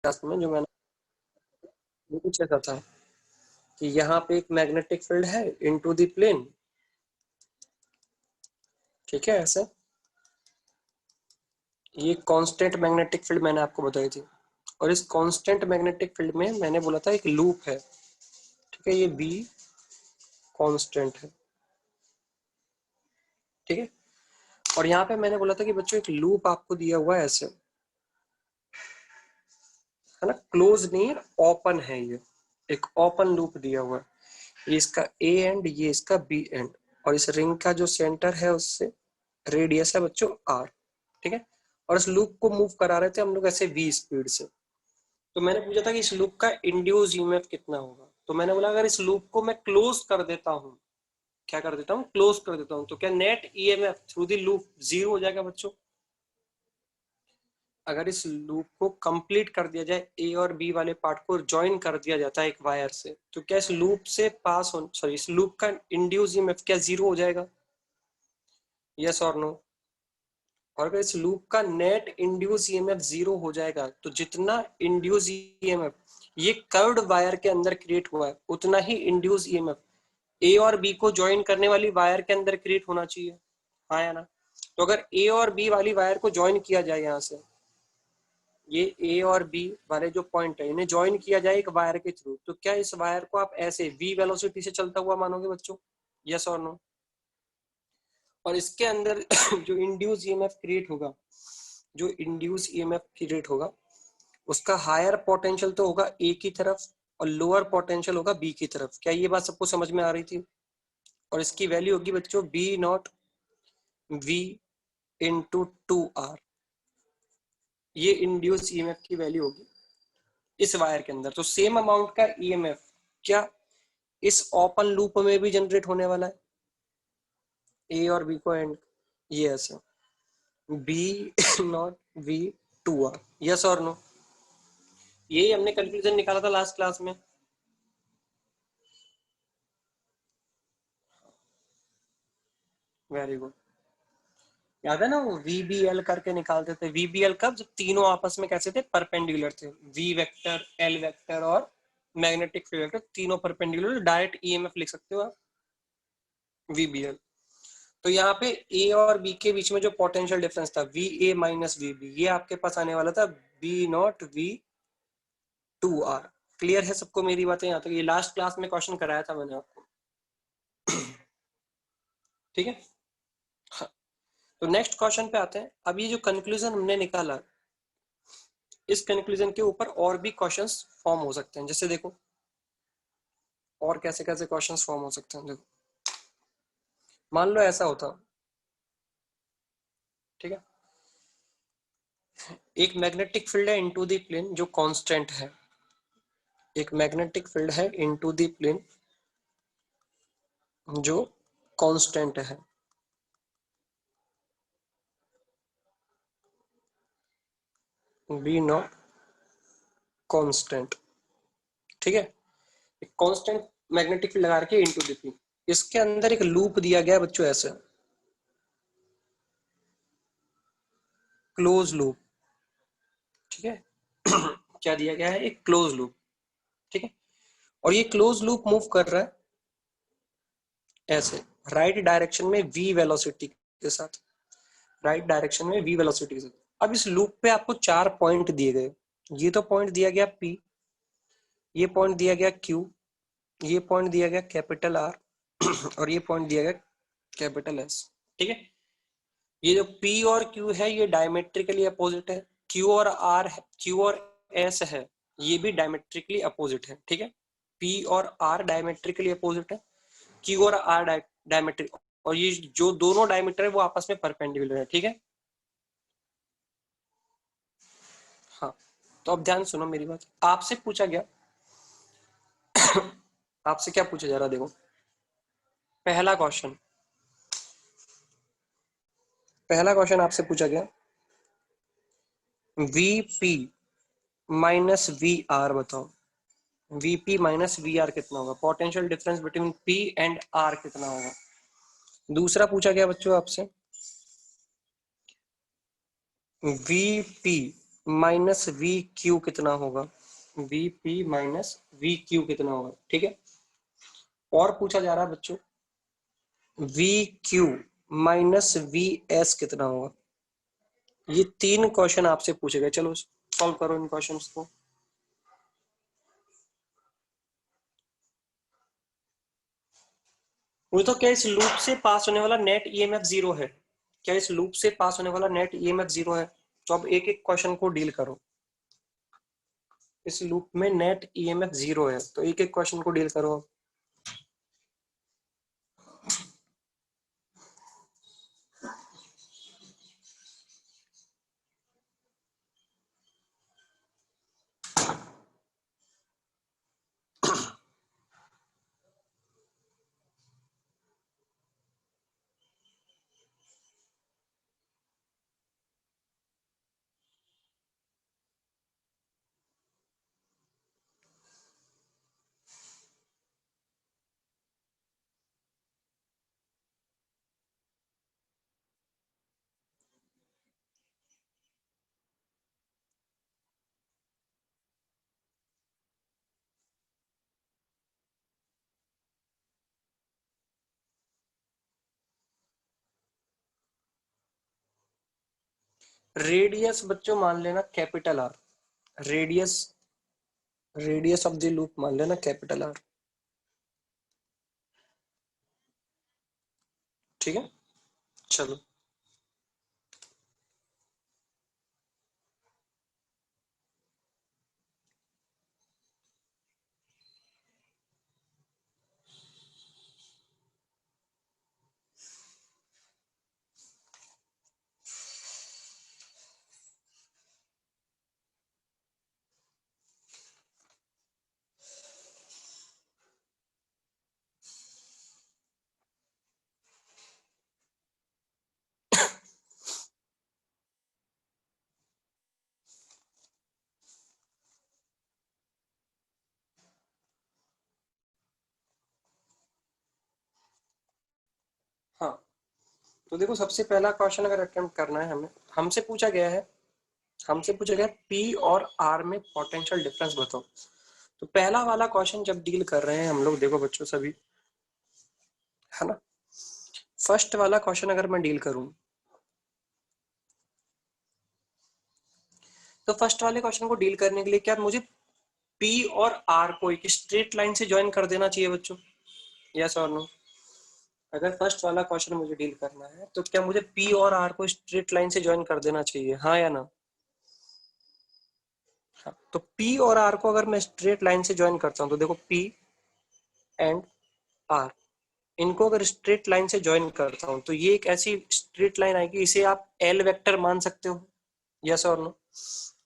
Class में जो मैंने वो कुछ ऐसा था कि यहाँ पे एक मैग्नेटिक फील्ड है इनटू द प्लेन, ठीक है। ऐसे ये कांस्टेंट मैग्नेटिक फील्ड मैंने आपको बताई थी, और इस कांस्टेंट मैग्नेटिक फील्ड में मैंने बोला था एक लूप है, ठीक है। ये बी कांस्टेंट है, ठीक है। और यहाँ पे मैंने बोला था कि बच्चों एक लूप आपको दिया हुआ है ऐसे, है ना, क्लोज नहीं है, ओपन है। ये एक ओपन लूप दिया हुआ है, ये इसका ए एंड, ये इसका बी एंड, और इस रिंग का जो सेंटर है उससे रेडियस है बच्चों आर, ठीक है। और इस लूप को मूव करा रहे थे हम लोग ऐसे v स्पीड से। तो मैंने पूछा था कि इस लूप का इंड्यूस ईएमएफ कितना होगा, तो मैंने बोला अगर इस लूप को मैं क्लोज कर देता हूँ, क्या कर देता हूँ, क्लोज कर देता हूँ, तो क्या net EMF through the loop 0 हो जाएगा बच्चों। अगर इस लूप को कंप्लीट कर दिया जाए, ए और बी वाले पार्ट को ज्वाइन कर दिया जाता है एक वायर से, तो क्या इस लूप से पास हो, सॉरी, इस लूप का इंड्यूस ईएमएफ क्या 0 हो जाएगा, यस और नो। और अगर इस लूप का नेट इंड्यूस ईएमएफ 0 हो जाएगा, तो जितना इंड्यूस ईएमएफ ये कर्व्ड वायर के अंदर क्रिएट हुआ है, उतना ही इंड्यूस ईएमएफ ए और बी को ज्वाइन करने वाली वायर के अंदर क्रिएट होना चाहिए, हाँ या ना। तो अगर ए और बी वाली वायर को ज्वाइन किया जाए, यहाँ से ये ए और बी वाले जो पॉइंट है इन्हें ज्वाइन किया जाए एक वायर के थ्रू, तो क्या इस वायर को आप ऐसे v वेलोसिटी से चलता हुआ मानोगे बच्चों, यस और नो। और इसके अंदर जो इंड्यूस ईएमएफ क्रिएट होगा, जो इंड्यूस ईएमएफ क्रिएट होगा, उसका हायर पोटेंशियल तो होगा ए की तरफ और लोअर पोटेंशियल होगा बी की तरफ। क्या ये बात सबको समझ में आ रही थी। और इसकी वैल्यू होगी बच्चों B not we into 2r, ये इंड्यूस ईएमएफ की वैल्यू होगी इस वायर के अंदर। तो सेम अमाउंट का ईएमएफ क्या इस ओपन लूप में भी जनरेट होने वाला है, ए और बी को एंड, ये ऐसे B not V 2r, yes और नो। यही हमने कंक्लूजन निकाला था लास्ट क्लास में। वेरी गुड, याद है ना वो VBL करके निकालते थे। VBL कब, जब तीनों आपस में कैसे थे, परपेंडिकुलर थे। V वेक्टर, L वेक्टर और मैग्नेटिक फील्ड वेक्टर तीनों परपेंडिकुलर, डायरेक्ट ईएमएफ लिख सकते हो आप, VBL। तो यहाँ पे A और B के बीच में जो पोटेंशियल डिफरेंस था VA माइनस VB, ये आपके पास आने वाला था B नॉट V2R। क्लियर है सबको मेरी बातें यहाँ तक, ये लास्ट क्लास में क्वेश्चन कराया था मैंने आपको, ठीक है। हाँ, तो नेक्स्ट क्वेश्चन पे आते हैं। अब ये जो कंक्लूजन हमने निकाला, इस कंक्लूजन के ऊपर और भी क्वेश्चंस फॉर्म हो सकते हैं। जैसे देखो और कैसे कैसे क्वेश्चंस फॉर्म हो सकते हैं। देखो मान लो ऐसा होता, ठीक है, एक मैग्नेटिक फील्ड है इनटू द प्लेन जो कांस्टेंट है, एक मैग्नेटिक फील्ड है इनटू द प्लेन जो कांस्टेंट है, बी नॉट कांस्टेंट, ठीक है। एक कांस्टेंट मैग्नेटिक फील्ड लगा के इनटू द प्लेन, इसके अंदर एक लूप दिया गया है बच्चों ऐसे, क्लोज लूप, ठीक है। क्या दिया गया है, एक क्लोज लूप, ठीक है। और ये क्लोज लूप मूव कर रहा है ऐसे राइट डायरेक्शन में v वेलोसिटी के साथ, राइट डायरेक्शन में v वेलोसिटी के साथ। अब इस लूप पे आपको 4 पॉइंट दिए गए, ये तो पॉइंट दिया गया p, ये पॉइंट दिया गया q, ये पॉइंट दिया गया कैपिटल R और ये पॉइंट दिया गया कैपिटल S, ठीक है। ये जो p और q है ये डायमेट्रिकली अपोजिट है, q और r है, q और s है, ये भी डायमेट्रिकली अपोजिट है, ठीक है। p और r डायमेट्रिकली अपोजिट है, q और r डायमेट्रिक, और ये जो दोनों डायमीटर है वो आपस में परपेंडिकुलर है, ठीक है। हाँ, तो अब ध्यान सुनो मेरी बात। आपसे पूछा गया आपसे क्या पूछा जा रहा, देखो पहला क्वेश्चन, पहला क्वेश्चन आपसे पूछा गया VP माइनस VR बताओ, VP माइनस VR कितना होगा, potential difference between P and R कितना होगा। दूसरा पूछा गया बच्चों आपसे VP माइनस वी क्यू कितना होगा, V P minus we Q कितना होगा। ठीक है, और पूछा जा रहा है बच्चों we Q minus V S कितना होगा। ये 3 क्वेश्चन आपसे पूछे गए, चलो सॉल्व करो इन क्वेश्चंस को। वो तो क्या इस लूप से पास होने वाला नेट ईएमएफ 0 है, क्या इस लूप से पास होने वाला नेट ईएमएफ 0 है। तो अब एक एक क्वेश्चन को डील करो। इस लूप में नेट ईएमएफ 0 है, तो एक एक क्वेश्चन को डील करो। रेडियस बच्चों मान लेना capital R, radius radius of the loop मान लेना कैपिटल आर। ठीक है, चलो हाँ, तो देखो सबसे पहला क्वेश्चन अगर अटेम्प्ट करना है हमें, हमसे पूछा गया पी और आर में पोटेंशियल डिफरेंस बताओ। तो पहला वाला क्वेश्चन जब डील कर रहे हैं हम लोग, देखो बच्चों सभी, है ना, फर्स्ट वाला क्वेश्चन अगर मैं डील करूं, तो फर्स्ट वाले क्वेश्चन को डील करने के लिए क्या मुझे पी और आर को एक स्ट्रेट लाइन से ज्वाइन कर देना चाहिए बच्चों, यस और नो। अगर फर्स्ट वाला क्वेश्चन मुझे डील करना है तो क्या मुझे पी और आर को स्ट्रेट लाइन से ज्वाइन कर देना चाहिए, हाँ या ना। हाँ, तो पी और आर को अगर मैं स्ट्रेट लाइन से ज्वाइन करता हूँ तो देखो पी एंड आर, इनको अगर स्ट्रेट लाइन से ज्वाइन करता हूँ तो ये एक ऐसी स्ट्रेट लाइन आएगी, इसे आप एल वेक्टर मान सकते हो, यस और नो।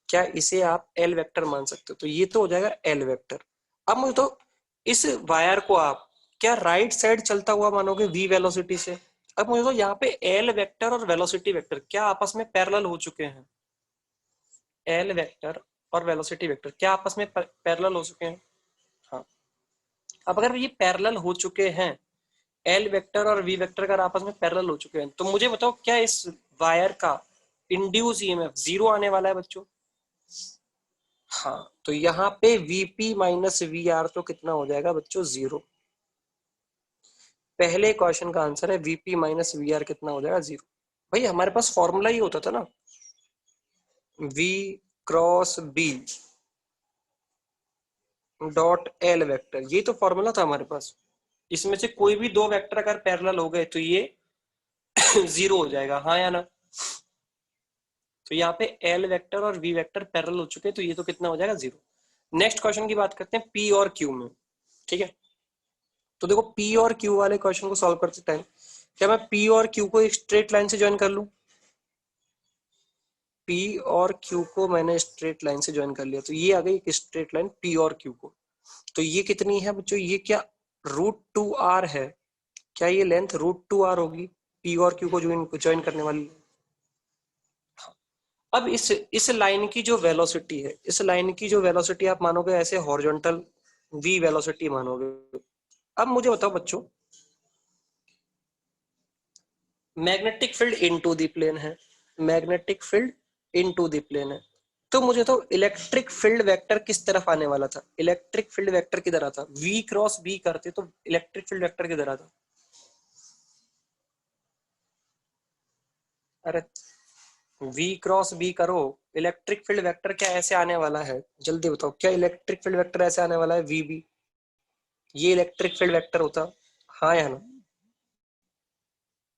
क्या इसे आप एल वेक्टर मान सकते हो, तो ये तो हो जाएगा एल वेक्टर। अब मुझे तो इस वायर को आप क्या राइट साइड चलता हुआ मानोगे वी वेलोसिटी से। अब मुझे तो यहाँ पे एल वेक्टर और वेलोसिटी वेक्टर क्या आपस में पैरेलल हो चुके हैं, एल वेक्टर और वेलोसिटी वेक्टर क्या आपस में पैरेलल हो चुके हैं। हाँ, अब अगर ये पैरेलल हो चुके हैं, एल वेक्टर और वी वेक्टर अगर आपस में पैरेलल हो चुके हैं, तो मुझे बताओ क्या इस वायर का इंड्यूस ईएमएफ 0 आने वाला है बच्चों। हाँ, तो यहाँ पे Vp माइनस वी आर तो कितना हो जाएगा बच्चों 0। पहले क्वेश्चन का आंसर है Vp माइनस वी आर कितना हो जाएगा 0। भाई हमारे पास फॉर्मूला ही होता था ना, V cross B dot L vector, ये तो फॉर्मूला था हमारे पास। इसमें से कोई भी दो वेक्टर अगर पैरेलल हो गए तो ये 0 हो जाएगा, हाँ या ना। तो यहाँ पे एल वेक्टर और वी वेक्टर पैरेलल हो चुके हैं, तो ये तो कितना हो जाएगा 0। नेक्स्ट क्वेश्चन की बात करते हैं पी और क्यू में। ठीक है, तो देखो पी और क्यू वाले क्वेश्चन को सॉल्व करते टाइम क्या मैं पी और क्यू को एक स्ट्रेट लाइन से ज्वाइन कर लूं। पी और क्यू को मैंने स्ट्रेट लाइन से ज्वाइन कर लिया, तो ये आ गई एक स्ट्रेट लाइन पी और क्यू को। तो ये कितनी है बच्चों, ये क्या √2r है, क्या ये लेंथ √2r होगी पी और क्यू को ज्वाइन करने वाली। अब इस लाइन की जो वेलोसिटी है, इस लाइन की जो वेलोसिटी आप मानोगे ऐसे हॉरिजॉन्टल वी वेलोसिटी मानोगे। अब मुझे बताओ बच्चों, magnetic field into the plane है, magnetic field into the plane है, तो मुझे तो इलेक्ट्रिक फील्ड वेक्टर किस तरफ आने वाला था, इलेक्ट्रिक फील्ड वेक्टर किधर आता, v क्रॉस b करते तो इलेक्ट्रिक फील्ड वेक्टर किधर आता। अरे v क्रॉस b करो, इलेक्ट्रिक फील्ड वेक्टर क्या ऐसे आने वाला है, जल्दी बताओ, क्या इलेक्ट्रिक फील्ड वेक्टर ऐसे आने वाला है vb, ये इलेक्ट्रिक फील्ड वेक्टर होता, हाँ या ना,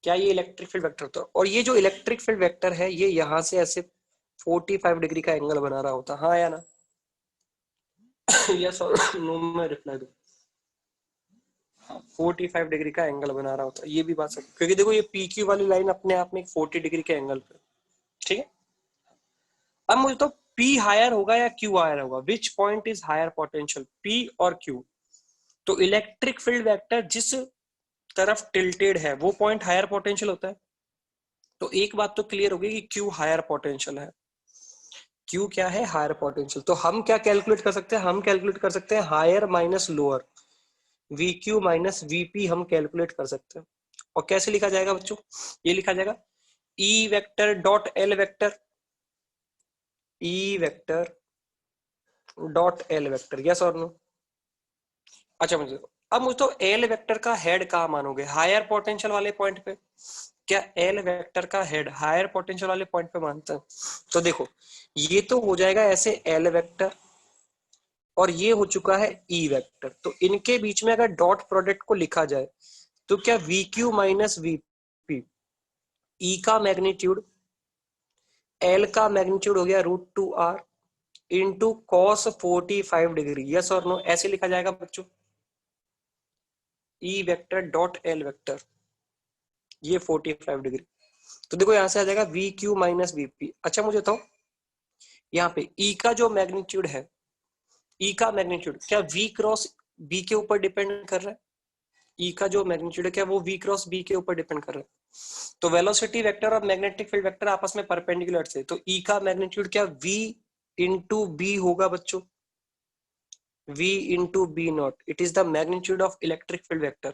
क्या ये इलेक्ट्रिक फील्ड वेक्टर होता, और ये जो इलेक्ट्रिक फील्ड वेक्टर है ये यहाँ से ऐसे 45 डिग्री का एंगल बना रहा होता, हाँ या ना। यस और नो में रिप्लाई दो। 45 डिग्री का एंगल बना रहा होता, ये भी बात सही, क्योंकि देखो ये पी क्यू वाली लाइन अपने आप में एक 40 डिग्री के एंगल पे, ठीक है। अब मुझे तो P हायर होगा या Q हायर होगा, which point is higher potential, P और Q। तो इलेक्ट्रिक फील्ड वेक्टर जिस तरफ टिल्टेड है वो पॉइंट हायर पोटेंशियल होता है। तो एक बात तो क्लियर होगी कि Q हायर पोटेंशियल है, Q क्या है, हायर पोटेंशियल। तो हम क्या कैलकुलेट कर सकते हैं, हम कैलकुलेट कर सकते हैं higher minus lower, V Q minus V P हम कैलकुलेट कर सकते हैं। और कैसे लिखा जाएगा बच्चों, ये लिखा जाएगा E vector dot L vector, E vector dot L vector, yes और नो। अच्छा मुझे अब मुझे तो एल वेक्टर का हेड कहाँ मानोगे, हायर पोटेंशियल वाले पॉइंट पे, क्या एल वेक्टर का हेड हायर पोटेंशियल वाले पॉइंट पे मानते हैं। तो देखो ये तो हो जाएगा ऐसे एल वेक्टर, और ये हो चुका है ई वेक्टर, तो इनके बीच में अगर डॉट प्रोडक्ट को लिखा जाए तो क्या वी क्यू माइनस वीपी, ई का मैग्नीट्यूड, एल का मैग्नीट्यूड हो गया √2r into cos 45 degree, yes और नो, ऐसे लिखा जाएगा बच्चों, E vector dot L vector, ये 45 डिग्री। तो देखो यहां से आ जाएगा वी क्यू माइनस वीपी। अच्छा मुझे बताओ यहाँ पे ई का जो मैग्नीट्यूड है, ई का मैग्नीट्यूड क्या वी क्रॉस बी के ऊपर डिपेंड कर रहा है, ई का जो मैग्नीट्यूड है क्या वो वी क्रॉस बी के ऊपर डिपेंड कर रहा है। तो वेलोसिटी वेक्टर और मैग्नेटिक फील्ड वेक्टर आपस में परपेंडिकुलर थे, तो ई का मैग्नीट्यूड क्या वी इंटू बी होगा बच्चों, v into B not, it is the magnitude of electric field vector,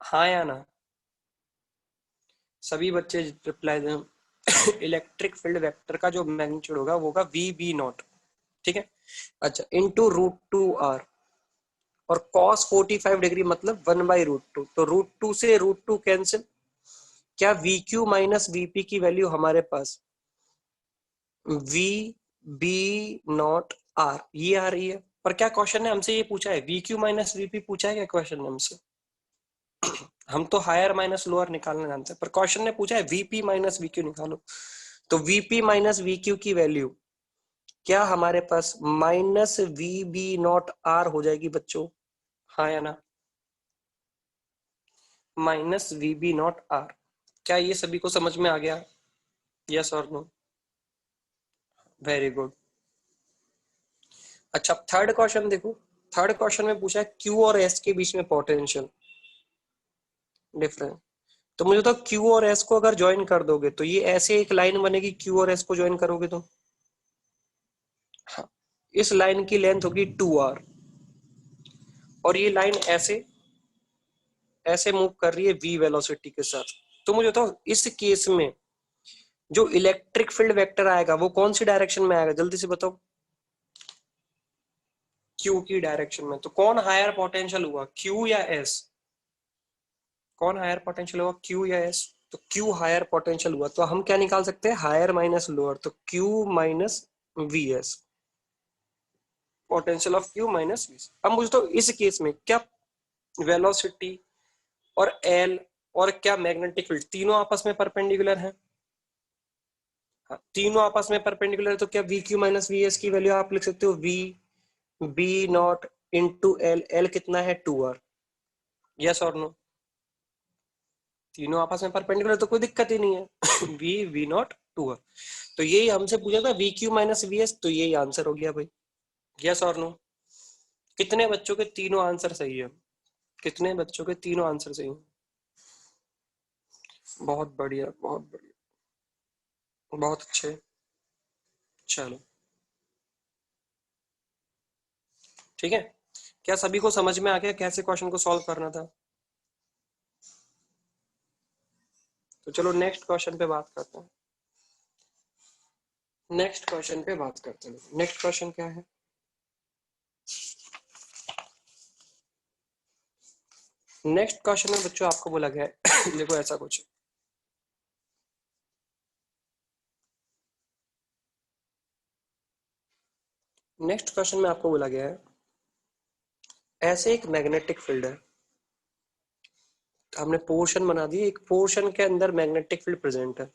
हाँ या ना। सभी बच्चे रिप्लाई दें। इलेक्ट्रिक फील्ड वेक्टर का जो मैग्नीट्यूड होगा वो होगा वी बी नॉट, ठीक है। अच्छा इंटू √2r, और cos 45 डिग्री मतलब 1/√2, तो √2 से √2 कैंसिल, क्या वी क्यू माइनस वीपी की वैल्यू हमारे पास वी बी नॉट आर ये आ रही है। पर क्या क्वेश्चन ने हमसे ये पूछा है, वी क्यू माइनस वीपी पूछा है क्या क्वेश्चन ने हमसे, हम तो हायर माइनस लोअर निकालना जानते हैं, पर क्वेश्चन ने पूछा है वीपी माइनस वीक्यू निकालो। तो वीपी माइनस वीक्यू की वैल्यू क्या हमारे पास minus V B naught R हो जाएगी बच्चों, हाँ या ना, minus V B naught R. क्या ये सभी को समझ में आ गया, यस और नो, वेरी गुड। अच्छा थर्ड क्वेश्चन देखो, थर्ड क्वेश्चन में पूछा है क्यू और एस के बीच में पोटेंशियल डिफरेंस। तो मुझे तो क्यू और एस को अगर ज्वाइन कर दोगे तो ये ऐसे एक लाइन बनेगी, क्यू और एस को ज्वाइन करोगे तो हाँ, इस लाइन की लेंथ होगी 2r, और ये लाइन ऐसे ऐसे मूव कर रही है v वेलोसिटी के साथ। तो मुझे तो इस केस में जो इलेक्ट्रिक फील्ड वेक्टर आएगा वो कौन सी डायरेक्शन में आएगा, जल्दी से बताओ, q की डायरेक्शन में। तो कौन हायर पोटेंशियल हुआ, q या s, कौन हायर पोटेंशियल हुआ, q या s। तो q हायर पोटेंशियल हुआ, तो हम क्या निकाल सकते हैं, हायर माइनस लोअर, तो q minus vs, potential of q minus vs। अब मुझे तो इस केस में क्या वेलोसिटी और एल और क्या मैग्नेटिक फील्ड तीनों आपस में परपेंडिकुलर हैं, हाँ, तीनों आपस में परपेंडिकुलर है, तो क्या V Q minus V S की वैल्यू आप लिख सकते हो V B not into L, L कितना है 2r, यस और नो, तीनों आपस में परपेंडिकुलर तो कोई दिक्कत ही नहीं है। वी वी नॉट 2r, तो यही हमसे पूछा था we Q minus V S, तो यही आंसर हो गया भाई, यस और नो। कितने बच्चों के तीनों आंसर सही है, कितने बच्चों के तीनों आंसर सही है, बहुत बढ़िया बहुत बढ़िया, बहुत अच्छे। चलो ठीक है, क्या सभी को समझ में आ गया कैसे क्वेश्चन को सॉल्व करना था। तो चलो नेक्स्ट क्वेश्चन पे बात करते हैं। नेक्स्ट क्वेश्चन पे बात करते हैं। नेक्स्ट क्वेश्चन क्या है? नेक्स्ट क्वेश्चन में बच्चों आपको बोला गया है देखो ऐसा कुछ, नेक्स्ट क्वेश्चन में आपको बोला गया है ऐसे एक मैग्नेटिक फील्ड है, हमने पोर्शन बना दी, एक पोर्शन के अंदर मैग्नेटिक फील्ड प्रेजेंट है।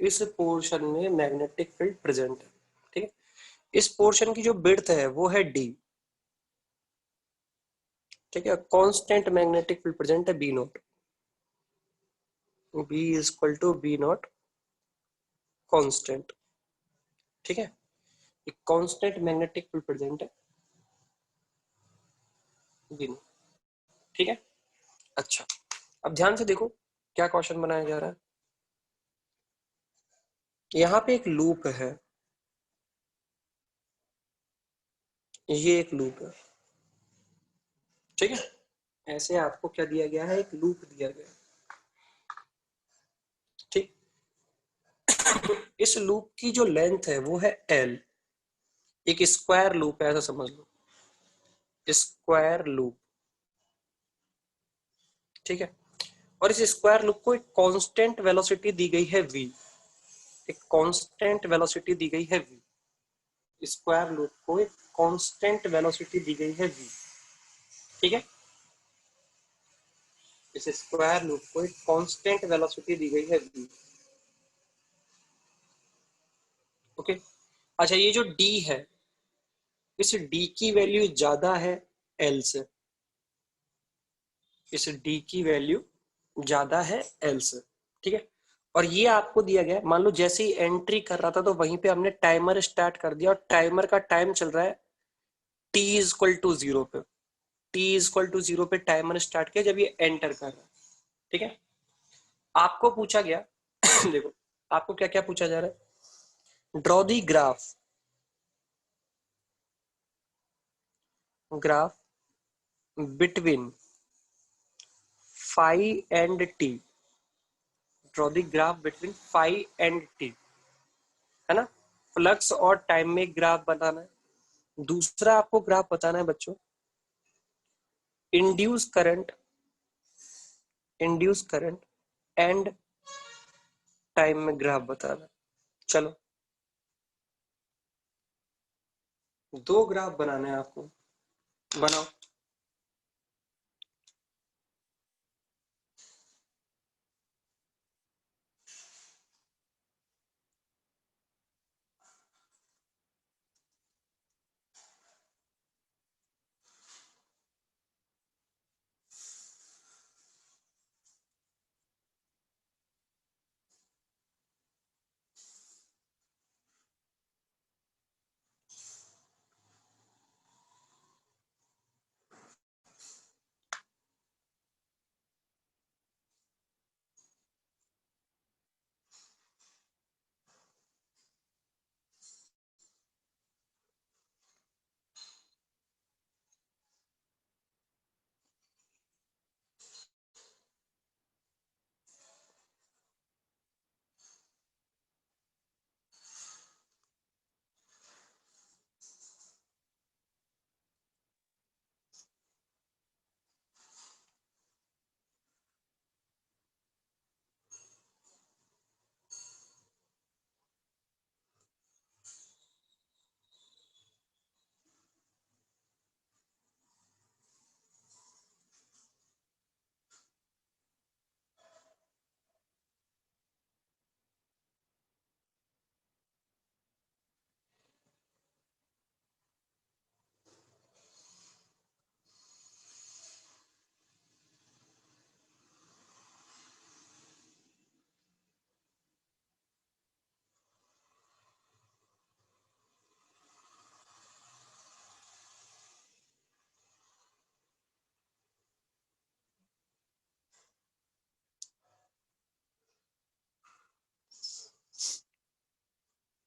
इस पोर्शन में मैग्नेटिक फील्ड प्रेजेंट है, ठीक है। इस पोर्शन की जो विड्थ है वो है डी, ठीक है। कांस्टेंट मैग्नेटिक फील्ड प्रेजेंट है B not, B is equal to B not constant, ठीक है। एक कांस्टेंट मैग्नेटिक फील्ड प्रेजेंट है बी नॉट, ठीक है। अच्छा, अब ध्यान से देखो क्या क्वेश्चन बनाया जा रहा है। यहाँ पे एक लूप है, ये एक लूप है, ठीक है। ऐसे आपको क्या दिया गया है, एक लूप दिया गया है, ठीक। इस लूप की जो लेंथ है वो है एल, एक स्क्वायर लूप है ऐसा समझ लो, स्क्वायर लूप, ठीक है। और इस स्क्वायर लूप को एक कांस्टेंट वेलोसिटी दी गई है v, एक कांस्टेंट वेलोसिटी दी गई है v, स्क्वायर लूप को एक कांस्टेंट वेलोसिटी दी गई है v, ठीक है। इस स्क्वायर लूप को एक कांस्टेंट वेलोसिटी दी गई है v, ओके। अच्छा, ये जो d है, इस d की वैल्यू ज्यादा है l से, इस d की वैल्यू ज्यादा है l से, ठीक है। और ये आपको दिया गया है, मान लो जैसे ही एंट्री कर रहा था तो वहीं पे हमने टाइमर स्टार्ट कर दिया और टाइमर का टाइम चल रहा है t is equal to zero पे, t is equal to zero पे टाइमर स्टार्ट किया जब ये एंटर कर रहा है, ठीक है। आपको पूछा गया देखो आपको क्या क्या पूछा जा रहा है, draw the graph, graph between phi and T, draw the graph between phi and T, है ना। फ्लक्स और टाइम में ग्राफ बनाना है। दूसरा आपको ग्राफ बताना है बच्चों, induce current, induce current and time में ग्राफ बताना है। चलो, दो ग्राफ बनाने हैं आपको, बनाओ।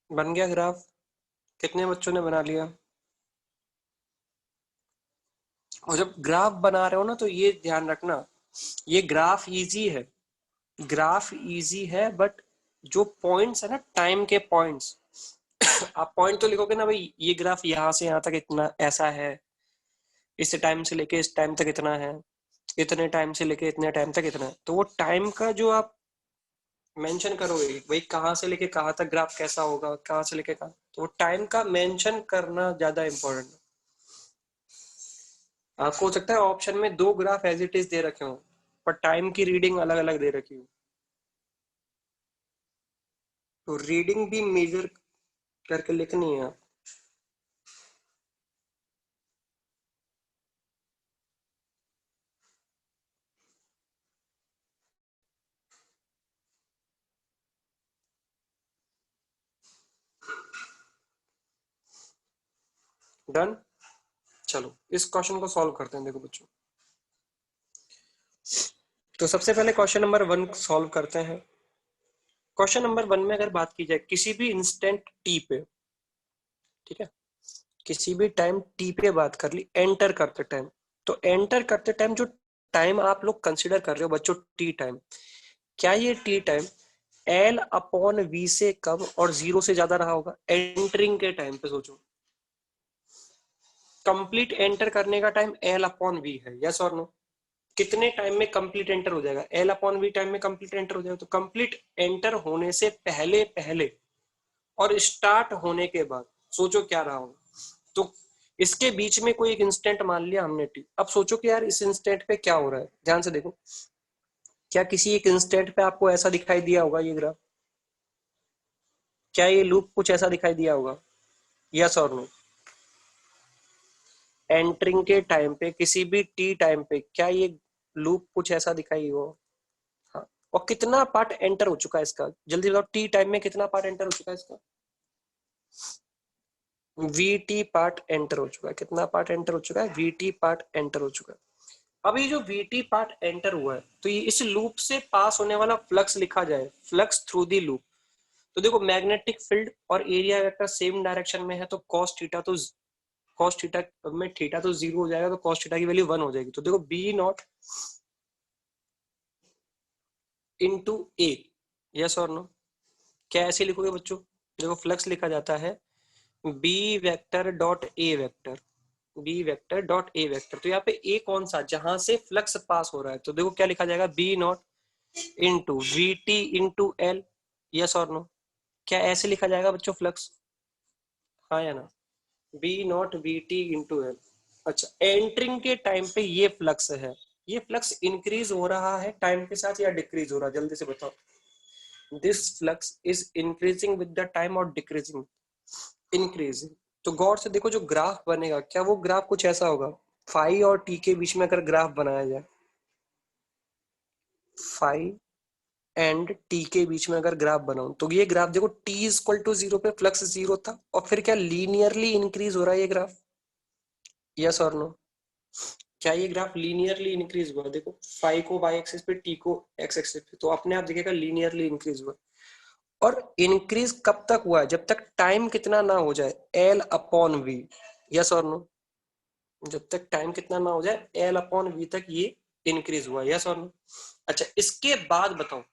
बन गया ग्राफ? कितने बच्चों ने बना लिया? और जब ग्राफ बना रहे हो ना तो ये ध्यान रखना, ये ग्राफ इजी है, ग्राफ इजी है, बट जो पॉइंट्स है ना, टाइम के पॉइंट्स, आप पॉइंट तो लिखोगे ना भाई, ये ग्राफ यहाँ से यहाँ तक इतना ऐसा है, इस टाइम से लेके इस टाइम तक इतना है, इतने टाइम से लेके इतने टाइम तक इतना है, तो वो टाइम का जो आप मेंशन करोगे भाई, कहाँ से लेके कहाँ तक ग्राफ कैसा होगा, कहाँ से लेके कहाँ, तो वो टाइम का मेंशन करना ज्यादा इंपॉर्टेंट है। आपको हो सकता है ऑप्शन में दो ग्राफ एज इट इज दे रखे हो, पर टाइम की रीडिंग अलग अलग दे रखी हो, तो रीडिंग भी मेजर करके लिखनी है। डन। चलो इस क्वेश्चन को सॉल्व करते हैं। देखो बच्चों, तो सबसे पहले क्वेश्चन नंबर 1 सॉल्व करते हैं। क्वेश्चन नंबर 1 में अगर बात की जाए किसी भी इंस्टेंट टी पे, ठीक है, किसी भी टाइम टी पे बात कर ली, एंटर करते टाइम, तो एंटर करते टाइम जो टाइम आप लोग कंसिडर कर रहे हो बच्चों, टी टाइम, क्या ये T time L upon V से कम और जीरो से ज्यादा रहा होगा एंटरिंग के टाइम पे? सोचो, कंप्लीट एंटर करने का टाइम एल अपॉन वी है, यस और नो? कितने टाइम में कंप्लीट एंटर हो जाएगा? एल अपॉन वी टाइम में कंप्लीट एंटर हो जाएगा। तो कंप्लीट एंटर होने से पहले पहले और स्टार्ट होने के बाद सोचो क्या रहा होगा। तो इसके बीच में कोई एक इंस्टेंट मान लिया हमने टी। अब सोचो कि यार इस इंस्टेंट पे क्या हो रहा है, ध्यान से देखो, क्या किसी एक इंस्टेंट पे आपको ऐसा दिखाई दिया होगा ये ग्राफ? क्या ये लूप कुछ ऐसा दिखाई दिया होगा, यस और नो? एंटरिंग के टाइम पे किसी भी टी टाइम पे क्या ये लूप कुछ ऐसा दिखाई हो? हाँ। और कितना पार्ट एंटर हो चुका है इसका, जल्दी बताओ, टी टाइम में कितना पार्ट एंटर हो चुका है इसका? वीटी पार्ट एंटर हो चुका है। कितना पार्ट एंटर हो चुका है? वीटी पार्ट एंटर हो चुका है। अब ये जो वीटी पार्ट एंटर हुआ है, तो ये इस लूप से पास होने वाला फ्लक्स लिखा जाए, फ्लक्स थ्रू दी लूप। तो देखो, मैग्नेटिक फील्ड और एरिया वेक्टर सेम डायरेक्शन में है, तो कॉस थीटा तो कॉस थीटा में थीटा तो जीरो हो जाएगा, तो कॉस थीटा की वैल्यू 1 हो जाएगी। तो देखो B not into A, yes और नो? क्या ऐसे लिखोगे बच्चों? देखो फ्लक्स लिखा जाता है B vector dot A vector, B vector dot A vector. तो यहाँ पे ए कौन सा, जहां से फ्लक्स पास हो रहा है, तो देखो क्या लिखा जाएगा, B not into V T into L, yes और नो? क्या ऐसे लिखा जाएगा बच्चों फ्लक्स, हाँ या ना? B not V T into L. अच्छा, एंटरिंग के टाइम पे ये फ्लक्स है, ये फ्लक्स इंक्रीज हो रहा है टाइम के साथ या डिक्रीज हो रहा है, जल्दी से बताओ? This flux is increasing with the time और डिक्रीजिंग? इंक्रीजिंग। तो गौर से देखो, जो ग्राफ बनेगा, क्या वो ग्राफ कुछ ऐसा होगा, फाई और टी के बीच में अगर ग्राफ बनाया जाए, फाई एंड टी के बीच में अगर ग्राफ बनाऊं, तो ये ग्राफ देखो, T is equal to zero पे फ्लक्स जीरो था, और फिर क्या लीनियरली इंक्रीज हो रहा है ये ग्राफ, यस और नो? क्या ये ग्राफ लीनियरली इंक्रीज हुआ? देखो, फाई को वाई एक्सिस पे, टी को एक्स एक्सिस पे, तो अपने आप दिखेगा लीनियरली इंक्रीज हुआ। और इंक्रीज कब तक हुआ है? जब तक टाइम कितना ना हो जाए, एल अपॉन वी, यस और नो? जब तक टाइम कितना ना हो जाए, एल अपॉन वी तक ये इंक्रीज हुआ, यस और नो? अच्छा, इसके बाद बताओ,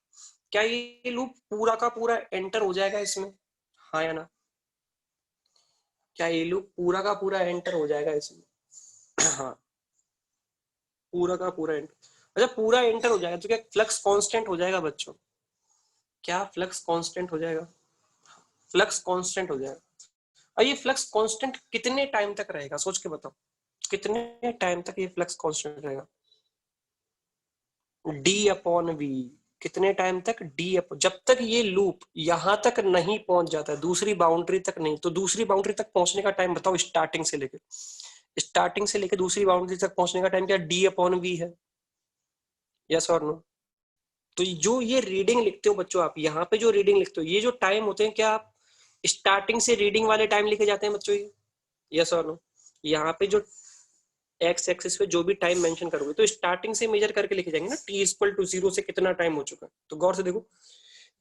क्या ये लूप पूरा का पूरा एंटर हो जाएगा इसमें, हाँ या ना? क्या ये लूप पूरा का पूरा एंटर हो जाएगा इसमें? हाँ, पूरा का पूरा एंटर। अच्छा, पूरा एंटर हो जाएगा तो क्या फ्लक्स कांस्टेंट हो जाएगा बच्चों? क्या फ्लक्स कांस्टेंट हो जाएगा? फ्लक्स कांस्टेंट हो जाएगा। और ये फ्लक्स कांस्टेंट कितने टाइम तक रहेगा, सोच के बताओ, कितने टाइम तक ये फ्लक्स कांस्टेंट रहेगा? D upon V. कितने टाइम तक? डी अपॉन, जब तक ये लूप यहां तक नहीं पहुंच जाता है, दूसरी बाउंड्री तक नहीं, तो दूसरी बाउंड्री तक पहुंचने का टाइम बताओ, स्टार्टिंग से लेके दूसरी बाउंड्री तक पहुंचने का टाइम क्या डी अपॉन वी है, यस और नो? तो जो ये रीडिंग लिखते हो बच्चों, आप यहाँ पे जो रीडिंग लिखते हो, ये जो टाइम होते हैं, क्या आप स्टार्टिंग से रीडिंग वाले टाइम लिखे जाते हैं बच्चों ये, यस और नो? यहाँ पे जो एक्स एक्सिस पे जो भी टाइम मेंशन करोगे, तो स्टार्टिंग से मेजर करके लिखे जाएंगे ना, टी इक्वल टू जीरो से कितना टाइम हो चुका है। तो गौर से देखो,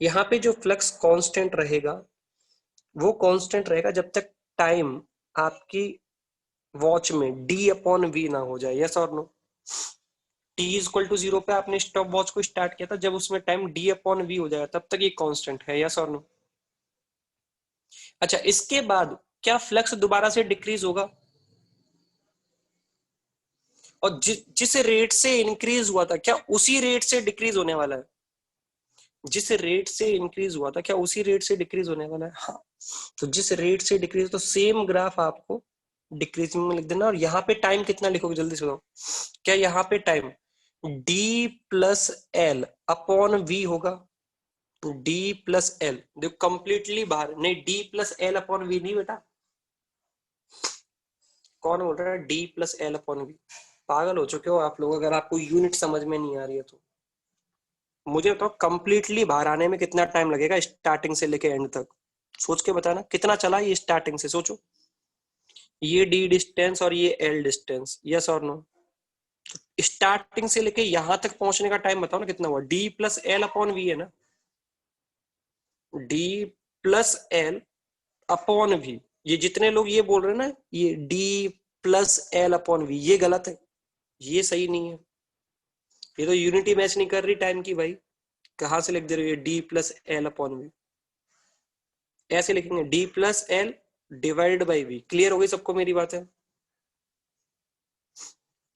यहाँ पे जो फ्लक्स कांस्टेंट रहेगा, वो कांस्टेंट रहेगा जब तक टाइम आपकी वॉच में डी अपॉन वी ना हो जाए, यस और no. T is equal to 0 पे आपने स्टॉप वॉच को स्टार्ट किया था, जब उसमें टाइम डी अपॉन वी हो जाएगा तब तक ये कांस्टेंट है, यस और नो। अच्छा, इसके बाद क्या फ्लक्स दोबारा से डिक्रीज होगा? और जिस रेट से इंक्रीज हुआ था क्या उसी रेट से डिक्रीज होने वाला है? जिस रेट से इंक्रीज हुआ था क्या उसी रेट से डिक्रीज होने वाला है? हाँ। तो जिस रेट से डिक्रीज, तो सेम ग्राफ आपको डिक्रीजिंग में लिख देना। और यहाँ पे टाइम कितना लिखोगे जल्दी से बताओ? क्या यहाँ पे time D plus L upon V होगा? डी प्लस एल, देखो कंप्लीटली बाहर नहीं, D plus L upon V नहीं बेटा। कौन बोल रहा है D plus L upon V? पागल हो चुके हो आप लोग अगर आपको यूनिट समझ में नहीं आ रही है तो। मुझे बताओ कंप्लीटली बाहर आने में कितना टाइम लगेगा स्टार्टिंग से लेके एंड तक? सोच के बताना कितना चला ये स्टार्टिंग से, सोचो। ये डी डिस्टेंस और ये एल डिस्टेंस, यस और नो। स्टार्टिंग से लेके यहां तक पहुंचने का टाइम बताओ ना कितना हुआ? D plus L upon V है ना, D plus L upon V. ये जितने लोग ये बोल रहे हैं ना ये D plus L upon V, ये गलत है, ये सही नहीं है। ये तो यूनिटी मैच नहीं कर रही टाइम की भाई। कहां से लिख दे रहे हो D plus L upon V? ऐसे लिखेंगे D plus L divide by V. Clear हो गई सबको मेरी बात है?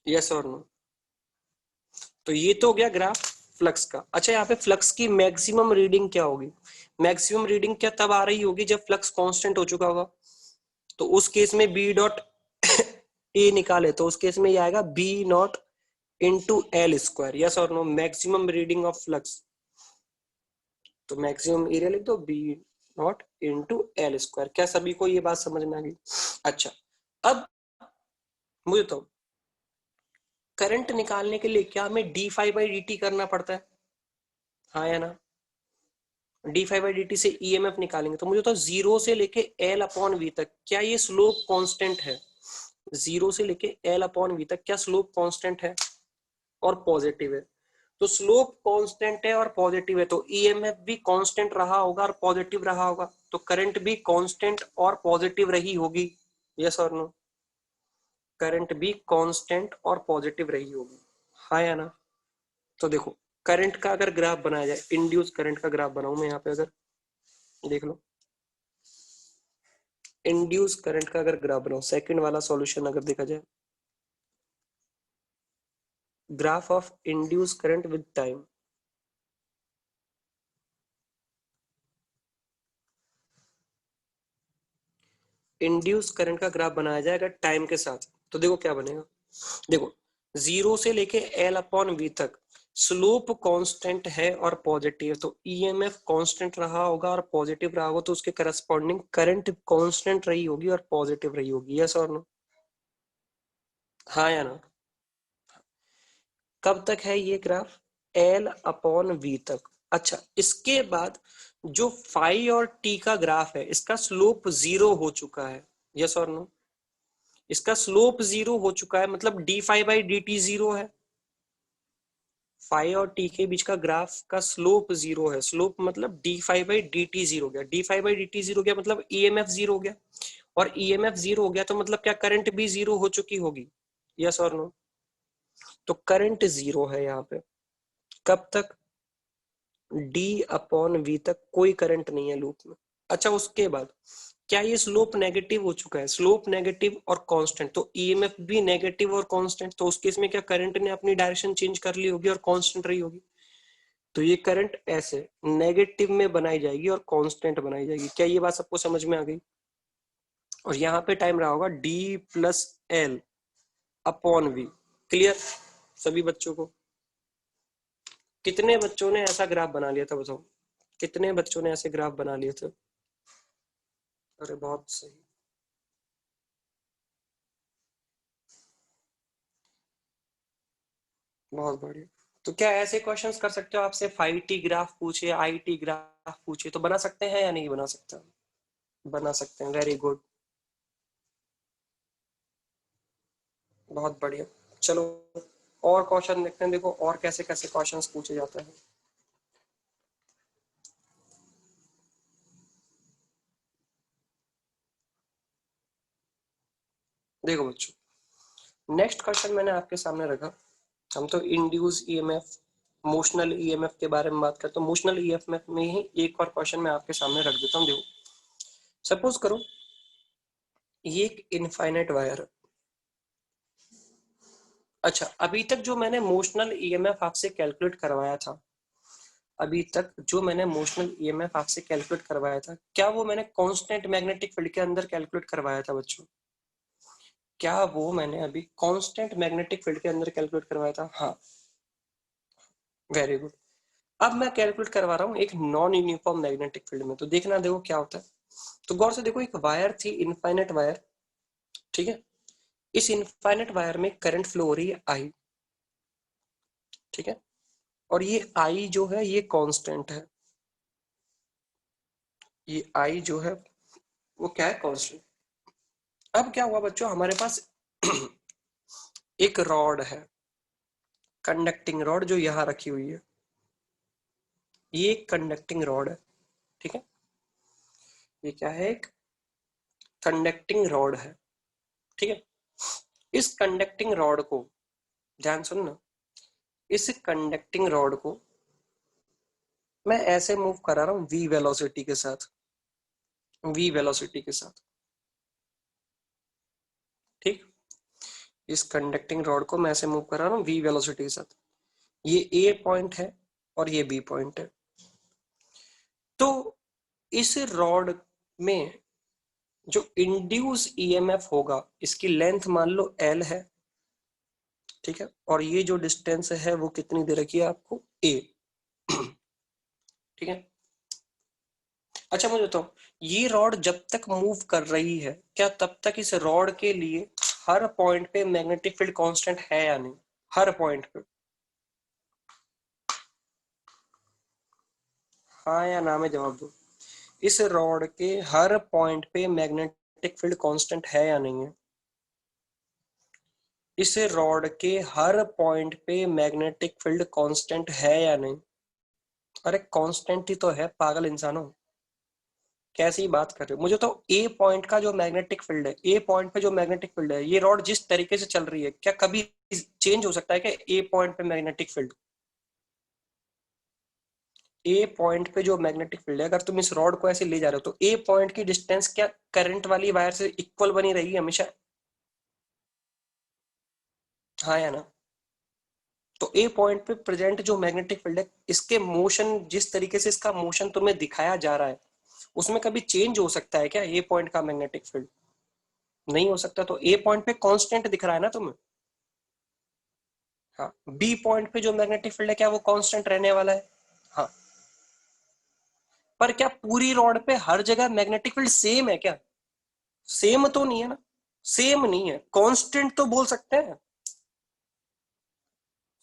यस और नो। तो ये तो हो गया ग्राफ फ्लक्स का। अच्छा, यहाँ पे फ्लक्स की मैक्सिमम रीडिंग क्या होगी? मैक्सिमम रीडिंग क्या तब आ रही होगी जब फ्लक्स कांस्टेंट हो चुका होगा। तो उस केस में बी डॉट ए निकाले तो उस केस में ये आएगा B not into L square, yes और no. Maximum reading of flux, तो मैक्सिमम एरिया लिख दो B not into L square. क्या सभी को ये बात समझ में आ गई? अच्छा, अब मुझे तो करंट निकालने के लिए क्या हमें D phi by D T करना पड़ता है? हाँ या ना? D phi by D T से ईएमएफ निकालेंगे तो मुझे तो जीरो से लेके एल अपॉन वी तक क्या ये स्लोप कांस्टेंट है? जीरो से लेके एल अपॉन वी तक क्या स्लोप कांस्टेंट है और पॉजिटिव है? तो स्लोप कांस्टेंट है और पॉजिटिव है तो ईएमएफ भी कांस्टेंट रहा होगा और पॉजिटिव रहा होगा, तो करंट भी कांस्टेंट और पॉजिटिव रही होगी, यस और नो। करंट भी कांस्टेंट और पॉजिटिव रही होगी, हाँ या ना? तो देखो करंट का अगर ग्राफ बनाया जाए, इंड्यूस करंट का ग्राफ बनाऊं मैं यहाँ पे, अगर देख लो इंड्यूस करंट का अगर ग्राफ बनाओ, सेकंड वाला सॉल्यूशन अगर देखा जाए, graph of induce current with time. Induce current का ग्राफ बनाया जाए अगर टाइम के साथ, तो देखो क्या बनेगा। देखो जीरो से लेके एल अपॉन वी तक स्लोप कांस्टेंट है और पॉजिटिव, तो ईएमएफ कांस्टेंट रहा होगा और पॉजिटिव रहा होगा, तो उसके करस्पॉन्डिंग करंट कांस्टेंट रही होगी और पॉजिटिव रही होगी, यस और नो? हाँ या ना? कब तक है ये ग्राफ? एल अपॉन वी तक। अच्छा, इसके बाद जो फाई और टी का ग्राफ है इसका स्लोप जीरो हो चुका है, यस और नो? इसका स्लोप जीरो हो चुका है मतलब D phi by D T zero है। फाई और टी के बीच का ग्राफ का स्लोप जीरो है। स्लोप मतलब D phi by D T zero हो गया, D phi by D T zero हो गया मतलब ईएमएफ जीरो हो गया, और ईएमएफ जीरो हो गया तो मतलब क्या करंट भी जीरो हो चुकी होगी, यस और नो? तो करंट जीरो है यहाँ पे। कब तक? डी अपॉन वी तक कोई करंट नहीं है लूप में। अच्छा, उसके बाद क्या ये स्लोप नेगेटिव हो चुका है? स्लोप नेगेटिव और कांस्टेंट, तो ईएमएफ भी नेगेटिव और कांस्टेंट, तो उस केस में क्या करंट ने अपनी डायरेक्शन चेंज कर ली होगी और कांस्टेंट रही होगी। तो ये करंट ऐसे नेगेटिव में बनाई जाएगी और कांस्टेंट बनाई जाएगी। क्या ये बात सबको समझ में आ गई? और यहाँ पे टाइम रहा होगा D plus L upon V. Clear सभी बच्चों को? कितने बच्चों ने ऐसा ग्राफ बना लिया था बताओ? कितने बच्चों ने ऐसे ग्राफ बना लिए थे? अरे बहुत सही, बहुत बढ़िया। तो क्या ऐसे क्वेश्चंस कर सकते हो? आपसे 5T ग्राफ पूछे, IT ग्राफ पूछे, तो बना सकते हैं या नहीं बना सकते? बना सकते हैं, वेरी गुड, बहुत बढ़िया। चलो और क्वेश्चन देखते हैं, देखो और कैसे कैसे क्वेश्चंस पूछे जाते हैं। देखो बच्चों, नेक्स्ट क्वेश्चन मैंने आपके सामने रखा। हम तो इंड्यूस ईएमएफ, मोशनल ईएमएफ के बारे में बात करते हैं। मोशनल ईएमएफ में ही एक और क्वेश्चन मैं आपके सामने रख देता हूँ। देखो, सपोज करो ये एक इनफाइनाइट वायर है। अच्छा, अभी तक जो मैंने मोशनल ईएमएफ आपसे कैलकुलेट करवाया था, अभी तक जो मैंने मोशनल ईएमएफ आपसे कैलकुलेट करवाया था, क्या वो मैंने कांस्टेंट मैग्नेटिक फील्ड के अंदर कैलकुलेट करवाया था बच्चों? क्या वो मैंने अभी कांस्टेंट मैग्नेटिक फील्ड के अंदर कैलकुलेट करवाया था? हाँ, वेरी गुड। अब मैं कैलकुलेट करवा रहा हूँ एक नॉन यूनिफॉर्म मैग्नेटिक फील्ड में। तो देखना, देखो क्या होता है। तो गौर से देखो, एक वायर थी, इनफाइनाइट वायर, ठीक है। इस इनफाइनाइट वायर में करंट फ्लो हो रही है आई, ठीक है। और ये आई जो है ये कांस्टेंट है। ये आई जो है वो क्या है? कांस्टेंट। अब क्या हुआ बच्चों, हमारे पास एक रॉड है, कंडक्टिंग रॉड, जो यहां रखी हुई है। ये एक कंडक्टिंग रॉड है, ठीक है। ये क्या है? एक कंडक्टिंग रॉड है, ठीक है। इस कंडक्टिंग रॉड को, ध्यान सुनना, इस कंडक्टिंग रॉड को मैं ऐसे मूव करा रहा हूं v वेलोसिटी के साथ, v वेलोसिटी के साथ, ठीक। इस कंडक्टिंग रॉड को मैं ऐसे मूव करा रहा हूं v वेलोसिटी के साथ। ये a पॉइंट है और ये b पॉइंट है। तो इस रॉड में जो इंड्यूस ईएमएफ होगा, इसकी लेंथ मान लो l है, ठीक है। और ये जो डिस्टेंस है वो कितनी दे रखी है आपको? a, ठीक है। अच्छा मुझे बताओ, ये रॉड जब तक मूव कर रही है, क्या तब तक इस रॉड के लिए हर पॉइंट पे मैग्नेटिक फील्ड कांस्टेंट है या नहीं? हर पॉइंट पे हाँ या ना में जवाब दो। इस रॉड के हर पॉइंट पे मैग्नेटिक फील्ड कांस्टेंट है या नहीं है? इस रॉड के हर पॉइंट पे मैग्नेटिक फील्ड कांस्टेंट है या नहीं? अरे कांस्टेंट ही तो है पागल इंसानों, कैसी बात कर रहे हो? मुझे तो ए पॉइंट का जो मैग्नेटिक फील्ड है, ए पॉइंट पे जो मैग्नेटिक फील्ड है, ये रॉड जिस तरीके से चल रही है, क्या कभी चेंज हो सकता है क्या ए पॉइंट पे मैग्नेटिक फील्ड? ए पॉइंट पे जो मैग्नेटिक फील्ड है, अगर तुम इस रॉड को ऐसे ले जा रहे हो, तो ए पॉइंट की डिस्टेंस क्या करंट वाली वायर से इक्वल बनी रहेगी हमेशा? हाँ या ना? तो ए पॉइंट पे प्रेजेंट जो मैग्नेटिक फील्ड है, इसके मोशन, जिस तरीके से इसका मोशन तुम्हें दिखाया जा रहा है, उसमें कभी चेंज हो सकता है क्या ए पॉइंट का मैग्नेटिक फील्ड? नहीं हो सकता। तो ए पॉइंट पे कांस्टेंट दिख रहा है ना तुम्हें। हाँ, बी पॉइंट पे जो मैग्नेटिक फील्ड है, क्या वो कांस्टेंट रहने वाला है? हाँ। पर क्या पूरी रॉड पे हर जगह मैग्नेटिक फील्ड सेम है क्या? सेम तो नहीं है ना। सेम नहीं है, कांस्टेंट तो बोल सकते हैं,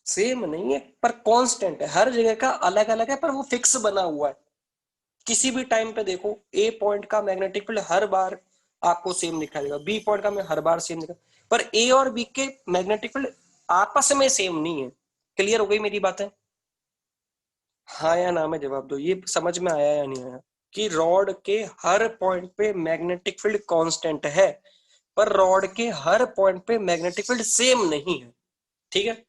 सेम नहीं है पर कांस्टेंट है। हर जगह का अलग अलग है पर वो फिक्स बना हुआ है। किसी भी टाइम पे देखो, ए पॉइंट का मैग्नेटिक फील्ड हर बार आपको सेम दिखाई देगा, बी पॉइंट का हर बार सेम दिखा, पर ए और बी के मैग्नेटिक फील्ड आपस में सेम नहीं है। क्लियर हो गई मेरी बातें? हाँ या ना में जवाब दो, ये समझ में आया या नहीं आया? कि रॉड के हर पॉइंट पे मैग्नेटिक फील्ड कांस्टेंट है, पर रॉड के हर पॉइंट पे मैग्नेटिक फील्ड सेम नहीं है, ठीक है।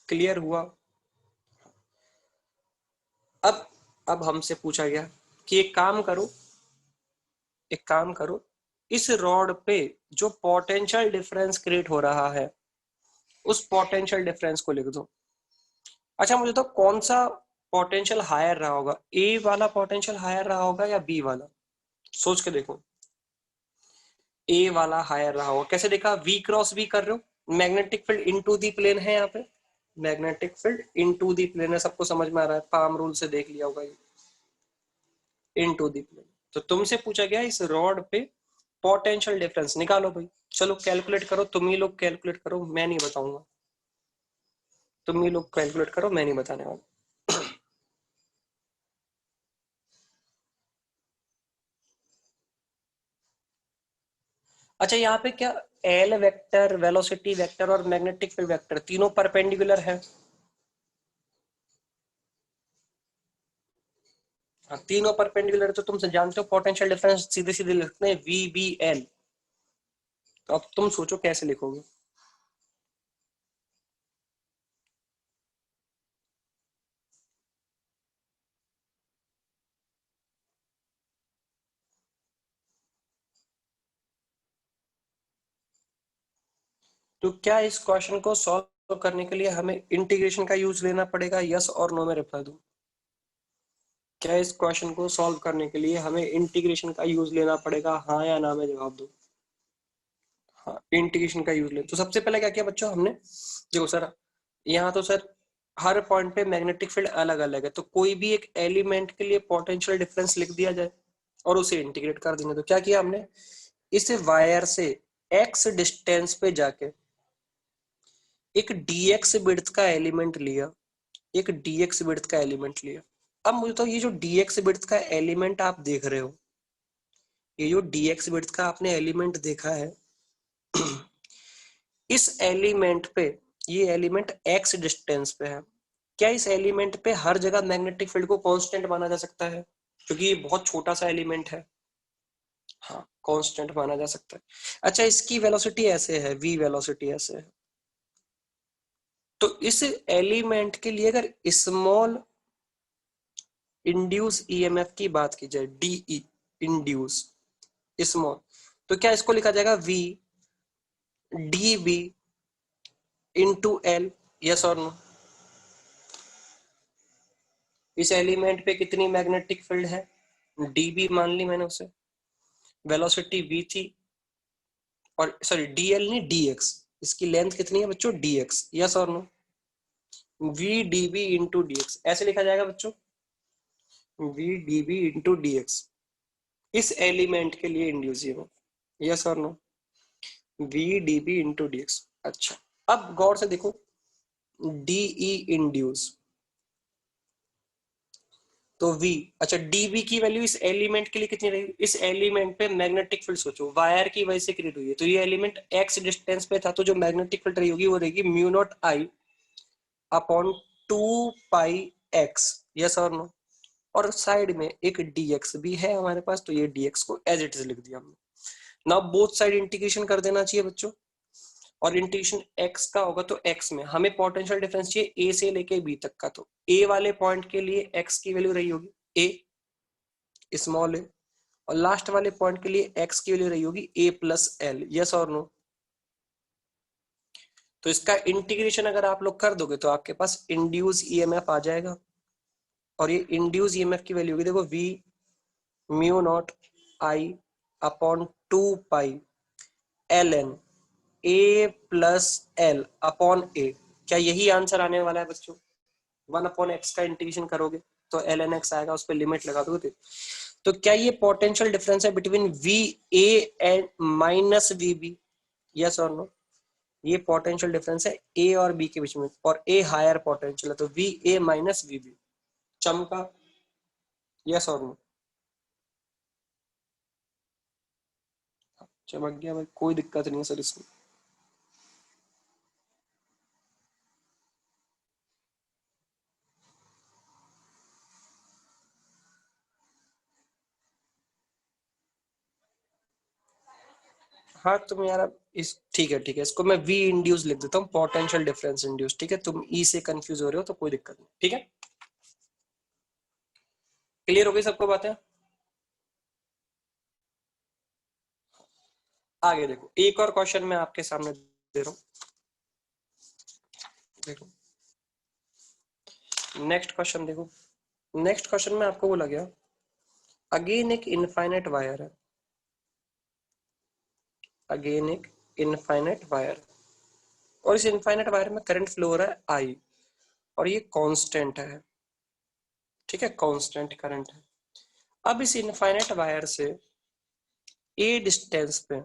क्लियर हुआ? अब अब हमसे पूछा गया कि एक काम करो, एक काम करो, इस रॉड पे जो पोटेंशियल डिफरेंस क्रिएट हो रहा है, उस पोटेंशियल डिफरेंस को लिख दो। अच्छा मुझे तो कौन सा पोटेंशियल हायर रहा होगा, ए वाला पोटेंशियल हायर रहा होगा या बी वाला? सोच के देखो। ए वाला हायर रहा होगा, कैसे देखा? वी क्रॉस वी कर रहे हो, magnetic field into the plane है यहाँ पे, magnetic field into the plane है, सबको समझ में आ रहा है, पाम रूल से देख लिया होगा ये, इनटू दी प्लेन। तो तुमसे पूछा गया इस रॉड पे पोटेंशियल डिफरेंस निकालो भाई। चलो कैलकुलेट करो, तुम ही लोग कैलकुलेट करो, मैं नहीं बताऊंगा। तुम ही लोग कैलकुलेट करो, मैं नहीं बताने वाला। अच्छा यहाँ पे क्या एल वेक्टर, वेलोसिटी वेक्टर और मैग्नेटिक फील्ड वेक्टर तीनों परपेंडिकुलर है? हाँ, तीनों परपेंडिकुलर, तो तुम जानते हो पोटेंशियल डिफरेंस सीधे सीधे लिखते हैं वी बी एल। तो अब तुम सोचो कैसे लिखोगे। तो क्या इस क्वेश्चन को सॉल्व करने के लिए हमें इंटीग्रेशन का यूज लेना पड़ेगा? यस और नो में रिप्लाई दो। क्या इस क्वेश्चन को सॉल्व करने के लिए हमें इंटीग्रेशन का यूज लेना पड़ेगा, हाँ या ना में जवाब दो। हाँ, इंटीग्रेशन का यूज ले। तो सबसे पहले क्या किया बच्चों हमने, देखो सर यहाँ तो सर हर पॉइंट पे मैग्नेटिक फील्ड अलग अलग है, तो कोई भी एक एलिमेंट के लिए पोटेंशियल डिफरेंस लिख दिया जाए और उसे इंटीग्रेट कर देंगे। तो क्या किया हमने, इस वायर से एक्स डिस्टेंस पे जाके एक dx विड्थ का एलिमेंट लिया, एक dx विड्थ का एलिमेंट लिया। अब मुझे तो ये जो dx विड्थ का एलिमेंट आप देख रहे हो, ये जो dx विड्थ का आपने एलिमेंट देखा है, इस एलिमेंट पे, ये एलिमेंट x डिस्टेंस पे है, क्या इस एलिमेंट पे हर जगह मैग्नेटिक फील्ड को कांस्टेंट माना जा सकता है? क्योंकि ये बहुत छोटा सा एलिमेंट है। हाँ, कांस्टेंट माना जा सकता है। अच्छा, इसकी वेलोसिटी ऐसे है, v वेलोसिटी ऐसे है। तो इस एलिमेंट के लिए अगर स्मॉल इंड्यूस ईएमएफ की बात की जाए, डीई इंड्यूस स्मॉल, तो क्या इसको लिखा जाएगा v D B into L? Yes और नो? इस एलिमेंट पे कितनी मैग्नेटिक फील्ड है? डीबी मान ली मैंने उसे, वेलोसिटी v थी, और सॉरी डीएल नहीं डीएक्स, इसकी लेंथ कितनी है बच्चों? डीएक्स। यस और no? V D B into DX ऐसे लिखा जाएगा बच्चों, V D B into DX इस एलिमेंट के लिए इंड्यूसिव है। यस और no? V D B into DX. अच्छा, अब गौर से देखो, डीई इंड्यूस तो v, अच्छा db की वैल्यू इस एलिमेंट के लिए कितनी रहेगी? इस एलिमेंट पे मैग्नेटिक फील्ड सोचो, वायर की वजह से क्रिएट हुई है, तो ये एलिमेंट x डिस्टेंस पे था, तो जो मैग्नेटिक फील्ड रही होगी वो रहेगी mu naught I upon 2 pi x। Yes और नो? और साइड में एक dx भी है हमारे पास, तो ये dx को एज इट इज लिख दिया हमने। नाउ बोथ साइड इंटीग्रेशन कर देना चाहिए बच्चों, और इंटीग्रेशन x का होगा तो x में हमें पोटेंशियल डिफरेंस चाहिए a से लेके b तक का, तो a वाले पॉइंट के लिए x की वैल्यू रही होगी a स्मॉल a, और लास्ट वाले पॉइंट के लिए x की वैल्यू रही होगी a प्लस एल। यस और नो? तो इसका इंटीग्रेशन अगर आप लोग कर दोगे तो आपके पास इंड्यूस ईएमएफ आ जाएगा, और ये इंड्यूस ईएमएफ की वैल्यू होगी देखो v mu naught I upon 2 pi L N A plus L upon A. क्या यही आंसर आने वाला है बच्चों? 1/x का इंटीग्रेशन करोगे तो एल एन एक्स आएगा, उस पर लिमिट लगा दोगे। तो क्या ये पोटेंशियल डिफरेंस है between V A and minus V B? Yes और नो? ये पोटेंशियल डिफरेंस है ए और बी के बीच में, और ए हायर पोटेंशियल है, तो V A minus V B. चमका? यस और नो? चमक गया भाई, कोई दिक्कत नहीं है सर इसमें। हाँ तुम यार अब इस, ठीक है ठीक है, इसको मैं वी इंड्यूस लिख देता हूँ, पोटेंशियल डिफरेंस इंड्यूस। ठीक है, तुम ई से कंफ्यूज हो रहे हो तो कोई दिक्कत नहीं, ठीक है। क्लियर हो गई सबको बातें? आगे देखो, एक और क्वेश्चन मैं आपके सामने दे रहा हूँ, देखो नेक्स्ट क्वेश्चन देखो। नेक्स्ट क्वेश्चन में आपको बोला गया, अगेन एक इनफाइनाइट वायर है, अगेन एक इनफाइनाइट वायर, और इस इनफाइनाइट वायर में करंट फ्लो हो रहा है आई, और ये कांस्टेंट है, ठीक है, कांस्टेंट करंट है। अब इस इनफाइनाइट वायर से ए डिस्टेंस पे,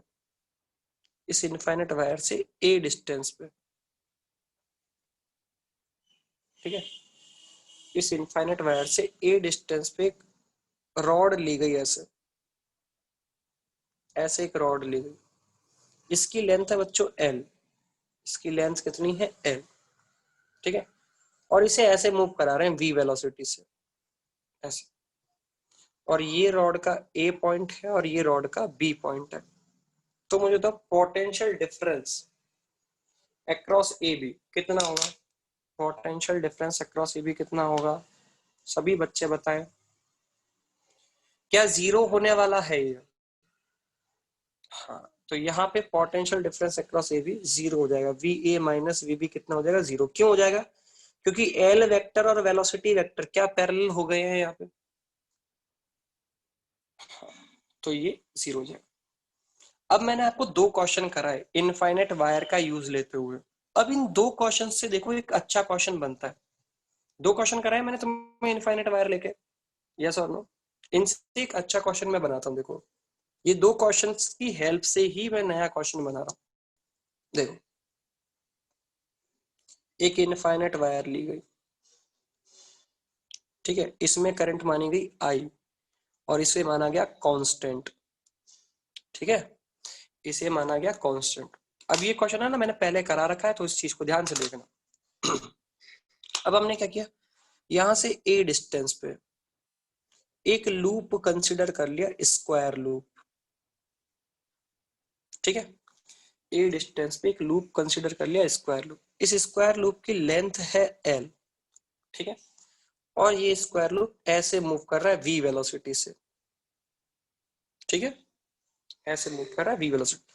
इस इनफाइनाइट वायर से ए डिस्टेंस पे, ठीक है, इस इनफाइनाइट वायर से ए डिस्टेंस पे एक रॉड ली गई, ऐसे ऐसे एक रॉड ली गई, इसकी लेंथ है बच्चों एल, इसकी लेंथ कितनी है एल, ठीक है, और इसे ऐसे मूव करा रहे हैं v वेलोसिटी से, ऐसे, और ये रॉड का ए पॉइंट है और ये रॉड का बी पॉइंट है, तो मुझे तो potential difference across A B कितना होगा, potential difference across A B कितना होगा, सभी बच्चे बताएं। क्या जीरो होने वाला है ये? हाँ, तो यहाँ पे potential difference across A B zero हो जाएगा, V A minus V B कितना हो जाएगा, जीरो। क्यों हो जाएगा? क्योंकि एल वेक्टर और वेलोसिटी वेक्टर क्या पैरेलल हो गए हैं यहाँ पे, तो ये जीरो हो जाएगा। अब मैंने आपको दो क्वेश्चन कराए इनफाइनाइट वायर का यूज लेते हुए। अब इन दो क्वेश्चन से देखो एक अच्छा क्वेश्चन बनता है। दो क्वेश्चन कराए मैंने तुम्हें इनफाइनाइट वायर लेके, यस और नो? इनसे एक अच्छा क्वेश्चन मैं बनाता हूँ। देखो ये दो क्वेश्चंस की हेल्प से ही मैं नया क्वेश्चन बना रहा हूँ। देखो एक इनफाइनाइट वायर ली गई, ठीक है, इसमें करंट मानी गई आई और इसे माना गया कांस्टेंट, ठीक है, इसे माना गया कांस्टेंट। अब ये क्वेश्चन है ना मैंने पहले करा रखा है, तो इस चीज को ध्यान से देखना। अब हमने क्या किया, यहां से ए डिस्टेंस पे एक लूप कंसीडर कर लिया, स्क्वायर लूप, ठीक है, ए डिस्टेंस पे एक लूप कंसीडर कर लिया, स्क्वायर लूप। इस स्क्वायर लूप की लेंथ है एल, ठीक है, और ये स्क्वायर लूप ऐसे मूव कर रहा है वी वेलोसिटी से, ठीक है, ऐसे मूव कर रहा है वी वेलोसिटी।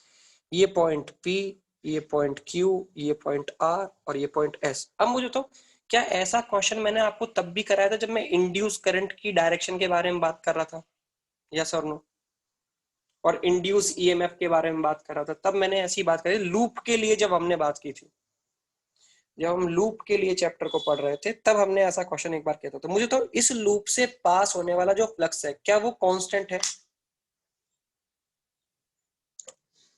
ये पॉइंट पी, ये पॉइंट क्यू, ये पॉइंट आर और ये पॉइंट एस। अब मुझे तो क्या ऐसा क्वेश्चन मैंने आपको तब भी कराया था जब मैं इंड्यूस करंट की डायरेक्शन के बारे में बात कर रहा था, यस और नो? और इंड्यूस ईएमएफ के बारे में बात कर रहा था, तब मैंने ऐसी बात करी लूप के लिए। जब हमने बात की थी, जब हम लूप के लिए चैप्टर को पढ़ रहे थे, तब हमने ऐसा क्वेश्चन एक बार किया था। तो मुझे तो इस लूप से पास होने वाला जो फ्लक्स है क्या वो कांस्टेंट है,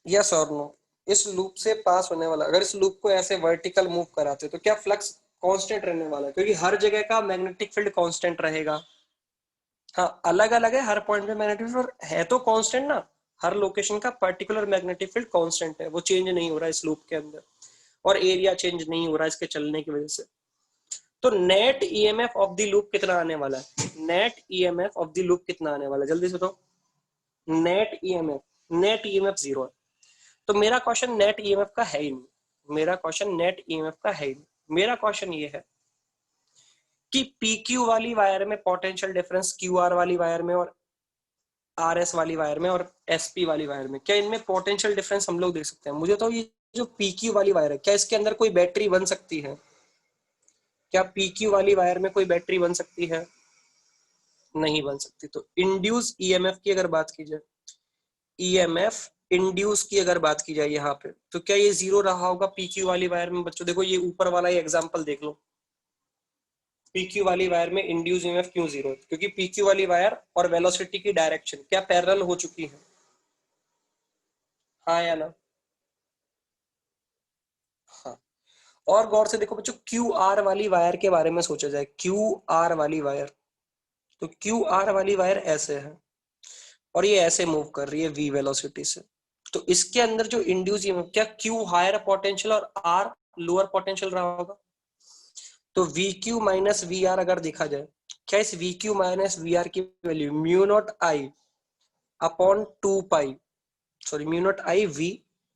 यस और नो? इस लूप से पास होने वाला, अगर इस लूप को ऐसे वर्टिकल मूव कराते तो क्या फ्लक्स कांस्टेंट रहने वाला है? क्योंकि हर जगह का मैग्नेटिक फील्ड कांस्टेंट रहेगा। हाँ, अलग अलग है हर पॉइंट पे मैग्नेटिक फील्ड, है तो कांस्टेंट ना। हर लोकेशन का पर्टिकुलर मैग्नेटिक फील्ड कांस्टेंट है, वो चेंज नहीं हो रहा है इस लूप के अंदर, और एरिया चेंज नहीं हो रहा है इसके चलने की वजह से। तो net EMF of the loop कितना आने वाला है, net EMF of the loop कितना आने वाला है, जल्दी से बताओ। Net EMF, net EMF zero है। तो मेरा क्वेश्चन नेट ईएमएफ का है ही नहीं, मेरा क्वेश्चन नेट ईएमएफ का है ही नहीं। मेरा क्वेश्चन ये है कि पीक्यू वाली वायर में पोटेंशियल डिफरेंस क्यूआर वाली वायर में और आरएस वाली वायर में और एसपी वाली वायर में, क्या इनमें पोटेंशियल डिफरेंस हम लोग देख सकते हैं? मुझे तो ये जो पीक्यू वाली वायर है, क्या इसके अंदर कोई बैटरी बन सकती है? क्या पीक्यू वाली वायर में कोई बैटरी बन सकती है? नहीं बन सकती। तो इंड्यूस ईएमएफ की अगर बात की जाए, ईएमएफ इंड्यूस की अगर बात की जाए यहाँ पे, तो क्या ये जीरो रहा होगा पीक्यू वाली वायर में? बच्चों देखो ये ऊपर वाला ये एग्जांपल देख लो, पीक्यू वाली वायर में इंड्यूस ईएमएफ क्यों जीरो है? क्योंकि पीक्यू वाली वायर और वेलोसिटी की डायरेक्शन क्या पैरेलल हो चुकी है, हाँ या ना? हाँ। और गौर से देखो बच्चों, क्यू आर वाली वायर के बारे में सोचा जाए, क्यू आर वाली वायर, तो क्यू आर वाली वायर ऐसे है और ये ऐसे मूव कर रही है वी वेलोसिटी से। तो इसके अंदर जो इंड्यूस ईएमएफ, क्या क्यू हायर पोटेंशियल और आर लोअर पोटेंशियल रहा होगा? तो V Q minus V R अगर देखा जाए, क्या इस V Q minus V R की value mu naught I upon two pi, sorry mu naught I V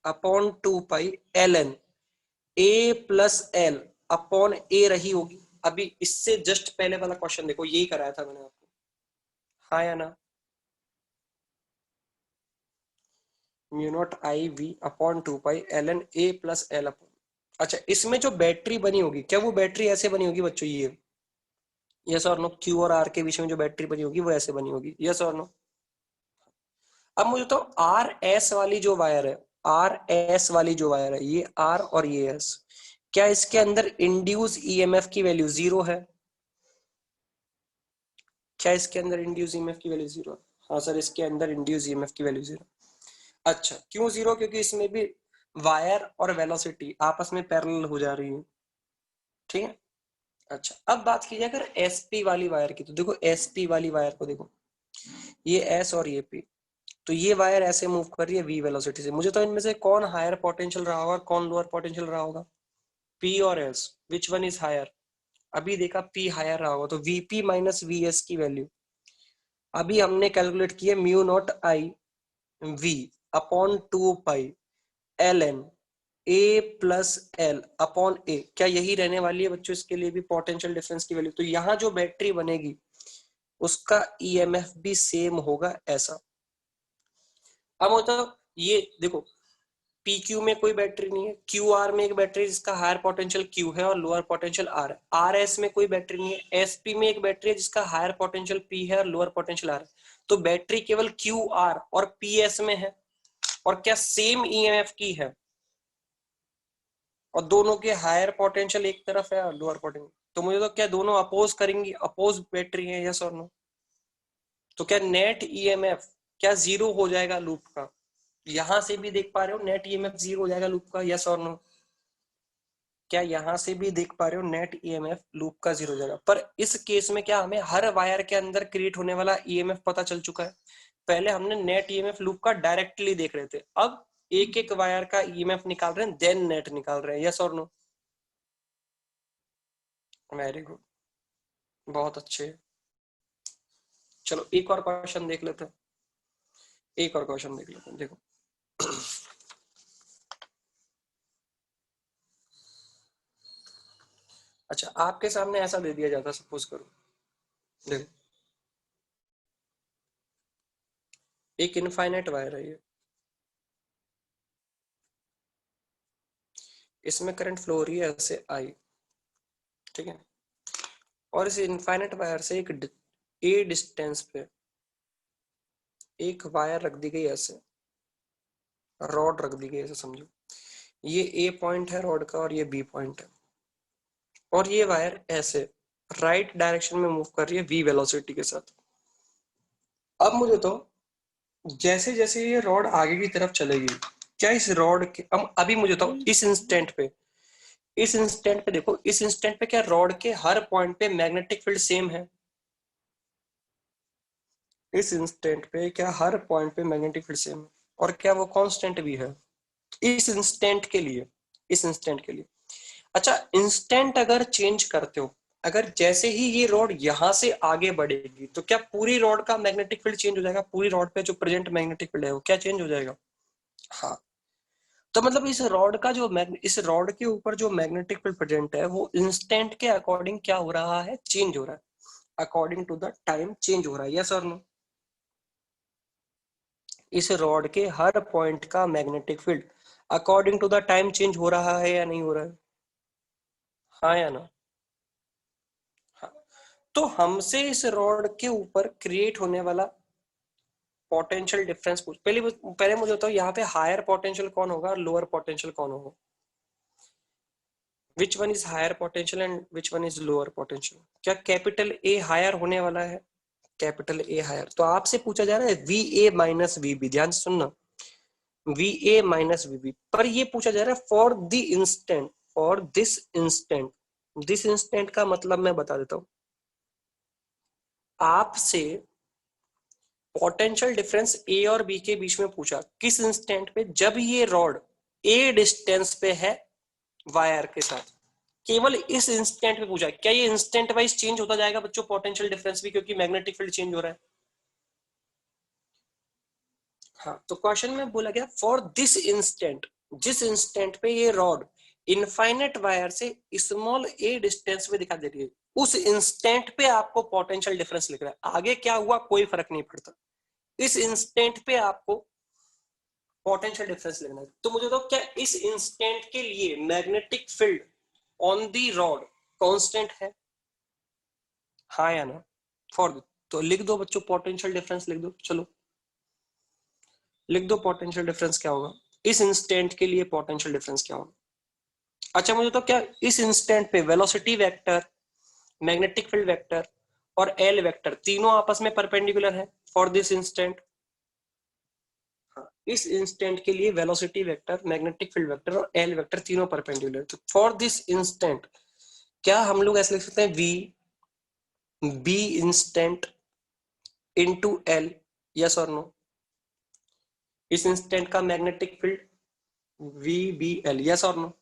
upon two pi L N A plus L upon A रही होगी? अभी इससे जस्ट पहले वाला क्वेश्चन देखो, यही कराया था मैंने आपको, हाँ या ना? Mu naught I V upon two pi L N A plus L upon, अच्छा इसमें जो बैटरी बनी होगी, क्या वो बैटरी ऐसे बनी होगी बच्चों, ये यस और नो? क्यू और आर के बीच में जो बैटरी बनी होगी वो ऐसे बनी होगी, यस और नो? अब मुझे तो आर एस वाली जो वायर है, आर एस वाली जो वायर है, ये आर और ये एस, क्या इसके अंदर इंड्यूस ईएमएफ की वैल्यू जीरो है? क्या इसके अंदर इंड्यूस ईएमएफ की वैल्यू जीरो है? हाँ सर, इसके अंदर इंड्यूस ईएमएफ की वैल्यू जीरो। अच्छा क्यों जीरो? क्योंकि इसमें भी वायर और वेलोसिटी आपस में पैरेलल हो जा रही है, ठीक है। अच्छा अब बात की जाए अगर एसपी वाली वायर की, तो देखो एसपी वाली वायर को देखो, ये एस और ये पी, तो ये वायर ऐसे मूव कर रही है वी वेलोसिटी से। मुझे तो इनमें से कौन हायर पोटेंशियल रहा होगा, कौन लोअर पोटेंशियल रहा होगा? पी और S, which one is higher? अभी देखा पी हायर रहा होगा, तो वीपी माइनस वी एस की वैल्यू अभी हमने कैलकुलेट की है mu naught I V upon 2 pi ln a plus L upon A. क्या यही रहने वाली है बच्चों इसके लिए भी पोटेंशियल डिफरेंस की वैल्यू? तो यहाँ जो बैटरी बनेगी उसका ईएमएफ भी सेम होगा ऐसा। अब होता ये देखो, पी क्यू में कोई बैटरी नहीं है, क्यू आर में एक बैटरी जिसका हायर पोटेंशियल क्यू है और लोअर पोटेंशियल आर है, आर एस में कोई बैटरी नहीं है, एस पी में एक बैटरी है जिसका हायर पोटेंशियल पी है और लोअर पोटेंशियल आर है। तो बैटरी केवल क्यू आर और पी एस में है और क्या सेम ईएमएफ की है, और दोनों के हायर पोटेंशियल एक तरफ है और लोअर पोटेंशियल। तो मुझे तो क्या दोनों अपोज करेंगी, अपोज बैटरी है, यस और नो? तो क्या नेट ईएमएफ क्या जीरो हो जाएगा लूप का? यहां से भी देख पा रहे हो नेट ईएमएफ जीरो हो जाएगा लूप का, यस और नो? क्या यहां से भी देख पा रहे हो नेट ईएमएफ लूप का जीरो हो जाएगा? पर इस केस में क्या हमें हर वायर के अंदर क्रिएट होने वाला ईएमएफ पता चल चुका है? पहले हमने नेट ईएमएफ लूप का डायरेक्टली देख रहे थे, अब एक एक वायर का ईएमएफ निकाल रहे हैं, देन नेट निकाल रहे हैं, यस और नो? वेरी गुड, बहुत अच्छे। चलो एक और क्वेश्चन देख लेते हैं, एक और क्वेश्चन देख लेते हैं। देखो अच्छा, आपके सामने ऐसा दे दिया जाता, सपोज करो, देखो एक इनफाइनाइट वायर है ये, इसमें करंट फ्लो हो रही है ऐसे आई, ठीक है, और इस इनफाइनाइट वायर से एक ए डिस्टेंस पे एक वायर रख दी गई ऐसे, रॉड रख दी गई ऐसे समझो, ये ए पॉइंट है रॉड का और ये बी पॉइंट है, और ये वायर ऐसे राइट डायरेक्शन में मूव कर रही है वी वेलोसिटी के साथ। अब मुझे तो जैसे जैसे ये रॉड आगे की तरफ चलेगी, क्या इस रॉड के अभी मुझे तो इस इंस्टेंट पे, इस इंस्टेंट पे देखो, इस इंस्टेंट पे क्या रॉड के हर पॉइंट पे मैग्नेटिक फील्ड सेम है? इस इंस्टेंट पे क्या हर पॉइंट पे मैग्नेटिक फील्ड सेम है, और क्या वो कांस्टेंट भी है इस इंस्टेंट के लिए, इस इंस्टेंट के लिए? अच्छा, इंस्टेंट अगर चेंज करते हो, अगर जैसे ही ये रॉड यहां से आगे बढ़ेगी तो क्या पूरी रॉड का मैग्नेटिक फील्ड चेंज हो जाएगा? पूरी रॉड पे जो प्रेजेंट मैग्नेटिक फील्ड है वो क्या चेंज हो जाएगा? हाँ, तो मतलब इस रॉड का जो इस रॉड के ऊपर जो मैग्नेटिक फील्ड प्रेजेंट है वो इंस्टेंट के अकॉर्डिंग क्या हो रहा है? चेंज हो रहा है, according to the time change हो रहा है, यस और नो? इस रॉड के हर पॉइंट का magnetic field according to the time change हो रहा है या नहीं हो रहा है? हाँ या ना? हाँ। तो हमसे इस रॉड के ऊपर क्रिएट होने वाला पोटेंशियल डिफरेंस पूछ, पहले मुझे बताओ यहाँ पे हायर पोटेंशियल कौन होगा और लोअर पोटेंशियल कौन होगा? Which one is higher potential and which one is lower potential? क्या कैपिटल ए हायर होने वाला है? Capital A higher. तो आपसे पूछा जा रहा है V A minus V B, ध्यान से सुनना, V A minus V B, पर ये पूछा जा रहा है for the instant, for this instant. This instant का मतलब मैं बता देता हूं आपसे, पोटेंशियल डिफरेंस ए और बी के बीच में पूछा किस इंस्टेंट पे, जब ये रॉड ए डिस्टेंस पे है वायर के साथ, केवल इस इंस्टेंट पे पूछा। क्या ये इंस्टेंट वाइज चेंज होता जाएगा बच्चों पोटेंशियल डिफरेंस भी, क्योंकि मैग्नेटिक फील्ड चेंज हो रहा है? हाँ, तो क्वेश्चन में बोला गया फॉर दिस इंस्टेंट, जिस इंस्टेंट पे ये रॉड इनफाइनेट वायर से स्मॉल ए डिस्टेंस पे दिखा दे रही है, उस इंस्टेंट पे आपको पोटेंशियल डिफरेंस लिख रहा है, आगे क्या हुआ कोई फर्क नहीं पड़ता, इस इंस्टेंट पे आपको पोटेंशियल डिफरेंस लिखना है। तो मुझे तो क्या इस इंस्टेंट के लिए magnetic field on the rod constant है, हाँ या ना? फॉर, तो लिख दो बच्चों पोटेंशियल डिफरेंस लिख दो, चलो लिख दो पोटेंशियल डिफरेंस क्या होगा इस इंस्टेंट के लिए, पोटेंशियल डिफरेंस क्या होगा? अच्छा, मुझे तो क्या इस इंस्टेंट पे velocity vector, magnetic field vector और एल वेक्टर तीनों आपस में परपेंडिकुलर है फॉर दिस इंस्टेंट। हाँ, इस इंस्टेंट के लिए velocity vector, magnetic field vector और एल वेक्टर तीनों परपेंडिकुलर। तो फॉर दिस इंस्टेंट क्या हम लोग ऐसे लिख सकते हैं V B instant into L, yes और नो? इस इंस्टेंट का magnetic field V B L, yes और नो?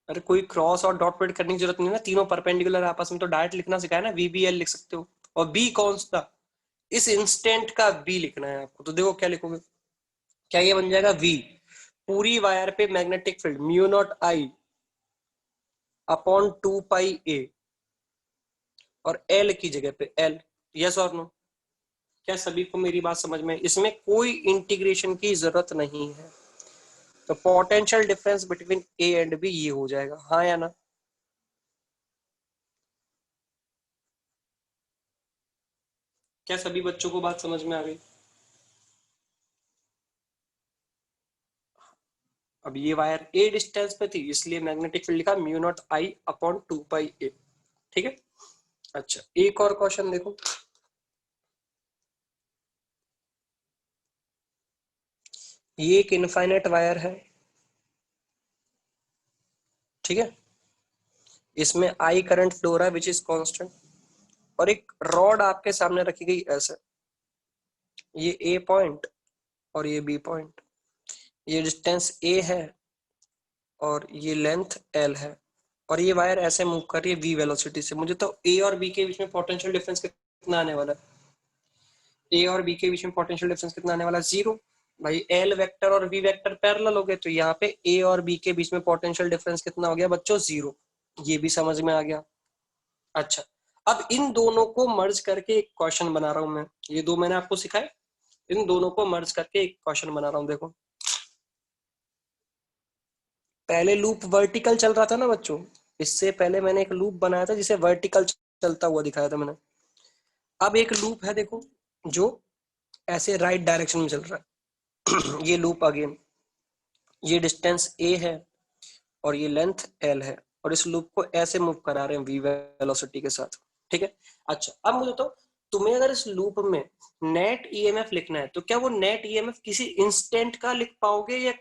अरे कोई क्रॉस और डॉट प्रोडक्ट करने की जरूरत नहीं है ना, तीनों परपेंडिकुलर आपस में, तो डायरेक्ट लिखना सिखाया ना, वी बी एल लिख सकते हो। और बी कौन सा? इस इंस्टेंट का v लिखना है आपको। तो देखो क्या लिखोगे, क्या ये बन जाएगा v, पूरी वायर पे magnetic field mu naught I upon 2 pi a, और l की जगह पे l। यस और नो? क्या सभी को मेरी बात समझ में? इसमें कोई इंटीग्रेशन की जरूरत नहीं है। तो potential difference between a and b ये हो जाएगा, हाँ या ना? क्या सभी बच्चों को बात समझ में आ गई? अब ये वायर a डिस्टेंस पे थी, इसलिए मैग्नेटिक फील्ड लिखा mu naught I upon 2 pi a। ठीक है। अच्छा, एक और क्वेश्चन देखो। ये एक इनफाइनाइट वायर है, ठीक है, इसमें आई करंट फ्लो हो रहा है विच इज कांस्टेंट, और एक रॉड आपके सामने रखी गई ऐसे, ये ए पॉइंट और ये बी पॉइंट, ये डिस्टेंस ए है और ये लेंथ एल है, और ये वायर ऐसे मूव कर रही है वी वेलोसिटी से। मुझे तो ए और बी के बीच में पोटेंशियल डिफरेंस कितना आने वाला है? ए और बी के बीच में पोटेंशियल डिफरेंस कितना आने वाला है? 0। भाई एल वेक्टर और वी वेक्टर पैरेलल हो गए, तो यहाँ पे ए और बी के बीच में पोटेंशियल डिफरेंस कितना हो गया बच्चों? 0। ये भी समझ में आ गया। अच्छा, अब इन दोनों को मर्ज करके एक क्वेश्चन बना रहा हूं मैं। ये दो मैंने आपको सिखाए, इन दोनों को मर्ज करके एक क्वेश्चन बना रहा हूं। देखो, पहले लूप वर्टिकल चल रहा था ना बच्चों, इससे पहले मैंने एक लूप बनाया था जिसे वर्टिकल चलता हुआ दिखाया था मैंने। अब एक लूप है देखो, जो ऐसे राइट डायरेक्शन में चल रहा है। ये लूप अगेन, ये डिस्टेंस ए है और ये लेंथ एल है, और इस लूप को ऐसे मूव करा रहे हैं वी वेलोसिटी के साथ। ठीक है। अच्छा, अब मुझे तो तुम्हें अगर इस लूप में नेट ईएमएफ लिखना है, तो क्या वो नेट ईएमएफ किसी इंस्टेंट का लिख पाओगे, या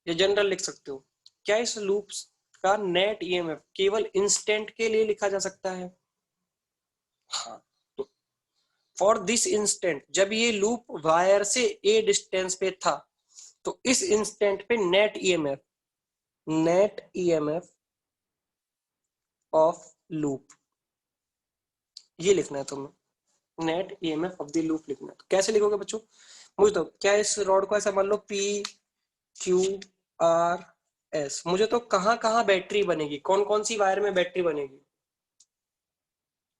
जनरल लिख सकते हो? क्या इस लूप का नेट ईएमएफ केवल इंस्टेंट के लिए लिखा जा सकता है? हाँ। तो फॉर दिस इंस्टेंट, जब ये लूप वायर से ए डिस्टेंस पे था, तो इस इंस्टेंट पे नेट ईएमएफ ऑफ लूप, ये लिखना है तुम्हें। Net EMF of the loop लिखना है। तो कैसे लिखोगे बच्चों? मुझे तो क्या इस रॉड को ऐसा मान लो पी क्यू आर एस, मुझे तो कहां कहां बैटरी बनेगी, कौन कौन सी वायर में बैटरी बनेगी,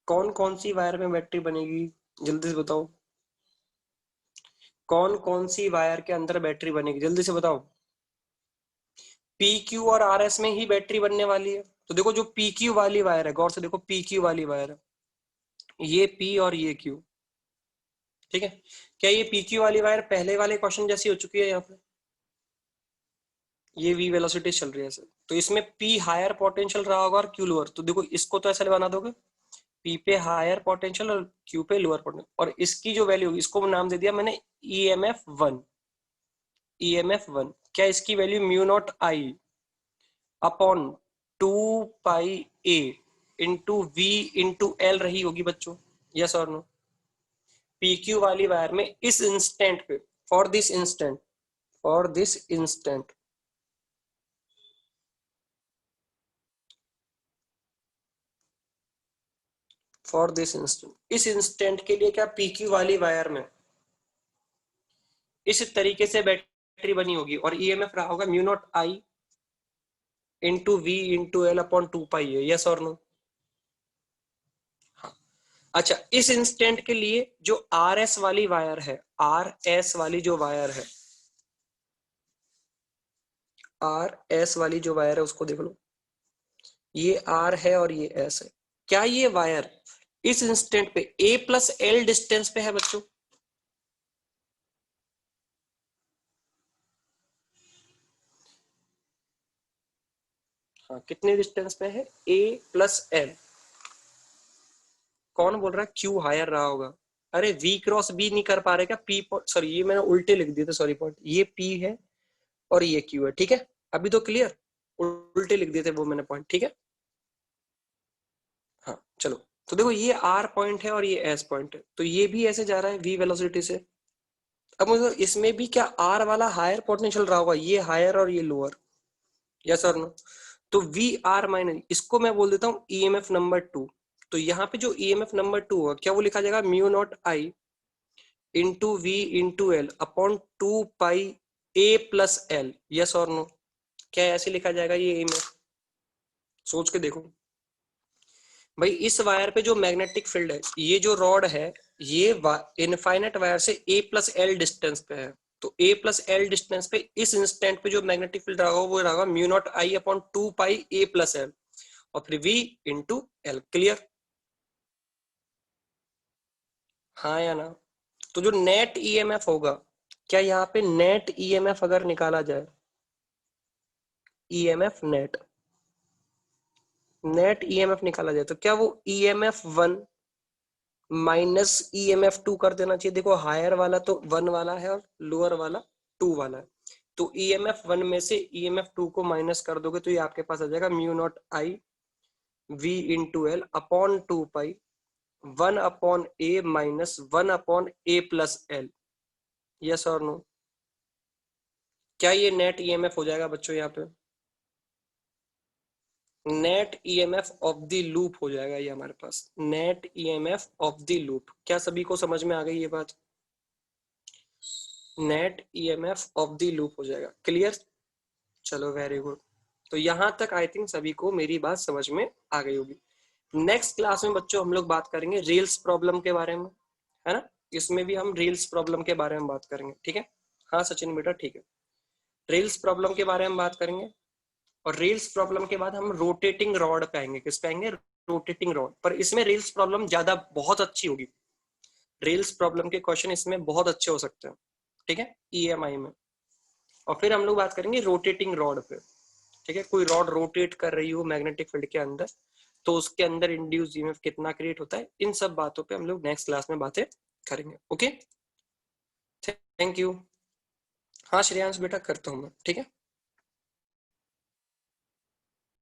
कौन कौन सी वायर में बैटरी बनेगी, जल्दी से बताओ। कौन कौन सी वायर के अंदर बैटरी बनेगी, जल्दी से बताओ। पी क्यू और आर एस में ही बैटरी बनने वाली है। तो देखो, जो पी क्यू वाली वायर है, गौर से देखो, पी क्यू वाली वायर है, ये पी और ये क्यू। ठीक है। क्या ये पी क्यू वाली वायर पहले वाले क्वेश्चन जैसी हो चुकी है? यहाँ पे ये वी वेलोसिटी चल रही है सर, तो इसमें पी हायर पोटेंशियल रहा होगा और क्यू लोअर। तो देखो, इसको तो ऐसा बना दोगे, पी पे हायर पोटेंशियल और क्यू पे लोअर पोटेंशियल, और इसकी जो वैल्यू, इसको नाम दे दिया मैंने EMF1। EMF1, क्या इसकी value mu naught I upon 2 pi a into V into L रही होगी बच्चों? यस और नो? PQ वाली वायर में इस इंस्टेंट पे, for this instant, for this instant, for this instant, इस इंस्टेंट के लिए क्या PQ वाली वायर में इस तरीके से बैटरी बनी होगी, और EMF रहा होगा mu naught I into V into L upon 2 pi है। यस और नो? हाँ। अच्छा, इस इंस्टेंट के लिए जो RS वाली वायर है, RS वाली जो वायर है, RS वाली जो वायर है उसको देख लो, ये R है और ये S है। क्या ये वायर इस इंस्टेंट पे A प्लस L डिस्टेंस पे है बच्चों? हाँ, कितने डिस्टेंस पे है? A plus L। कौन बोल रहा है Q हायर रहा होगा? अरे V क्रॉस B नहीं कर पा रहे क्या? P, सॉरी ये मैंने उल्टे लिख दिए थे, सॉरी पॉइंट, ये P है और ये Q है। ठीक है, अभी तो क्लियर, उल्टे लिख दिए थे वो मैंने पॉइंट। ठीक है। हाँ चलो, तो देखो, ये R पॉइंट है और ये S पॉइंट है, तो ये भी ऐसे जा रहा है V वेलोसिटी से। अब मुझे इसमें भी क्या R वाला हायर पोटेंशियल रहा होगा, ये हायर और ये लोअर? यस और नो? तो वी आर माइनस, इसको मैं बोल देता हूँ EMF नंबर 2। तो यहाँ पे जो ईएमएफ नंबर 2 होगा क्या वो लिखा जाएगा mu naught I into V into L upon 2 pi A plus L, yes और नो? क्या ऐसे लिखा जाएगा ये ईएमएफ? सोच के देखो भाई। इस वायर पे जो मैग्नेटिक फील्ड है, ये जो रॉड है ये इनफाइनाइट वायर से ए प्लस एल डिस्टेंस पे है, तो ए प्लस एल डिस्टेंस पे इस इंस्टेंट पे जो मैग्नेटिक फील्ड रहा वो रहा mu naught I upon 2 pi A plus L और फिर वी इंटू एल। क्लियर? हाँ या ना? तो जो नेट ईएमएफ होगा, क्या यहाँ पे नेट ईएमएफ अगर निकाला जाए, ईएमएफ नेट, नेट ईएमएफ निकाला जाए तो क्या वो ईएमएफ 1 माइनस ईएमएफ 2 कर देना चाहिए? देखो हायर वाला तो 1 वाला है और लोअर वाला 2 वाला है, तो ईएमएफ 1 में से ईएमएफ 2 को माइनस कर दोगे तो ये आपके पास आ जाएगा mu naught I V into L upon 2 pi 1 upon A minus 1 upon A plus L, yes और नो? क्या ये नेट ईएमएफ हो जाएगा बच्चों? यहाँ पे net EMF of the loop हो जाएगा ये हमारे पास, net EMF of the loop. क्या सभी को समझ में आ गई ये बात? Net EMF of the loop हो जाएगा। क्लियर? चलो वेरी गुड। तो यहां तक आई थिंक सभी को मेरी बात समझ में आ गई होगी। नेक्स्ट क्लास में बच्चों हम लोग बात करेंगे रेल्स प्रॉब्लम के बारे में, है ना? इसमें भी हम रेल्स प्रॉब्लम के बारे में बात करेंगे, ठीक है? हाँ सचिन बेटा ठीक है, रेल्स प्रॉब्लम के बारे में बात करेंगे। और रेल्स प्रॉब्लम के बाद हम रोटेटिंग रॉड पे आएंगे। किस पे आएंगे? Rotating rod. पर इसमें रेल्स प्रॉब्लम ज्यादा बहुत अच्छी होगी, रेल्स प्रॉब्लम के क्वेश्चन इसमें बहुत अच्छे हो सकते हैं, ठीक है, ईएमआई में। और फिर हम लोग बात करेंगे रोटेटिंग रॉड पे, ठीक है? कोई रॉड रोटेट कर रही हो मैग्नेटिक फील्ड के अंदर तो उसके अंदर इंड्यूस ईएमएफ कितना क्रिएट होता है, इन सब बातों पे हम लोग नेक्स्ट क्लास में बातें करेंगे। Okay, thank you. हाँ श्रेयांश बेटा करता हूँ मैं, ठीक है।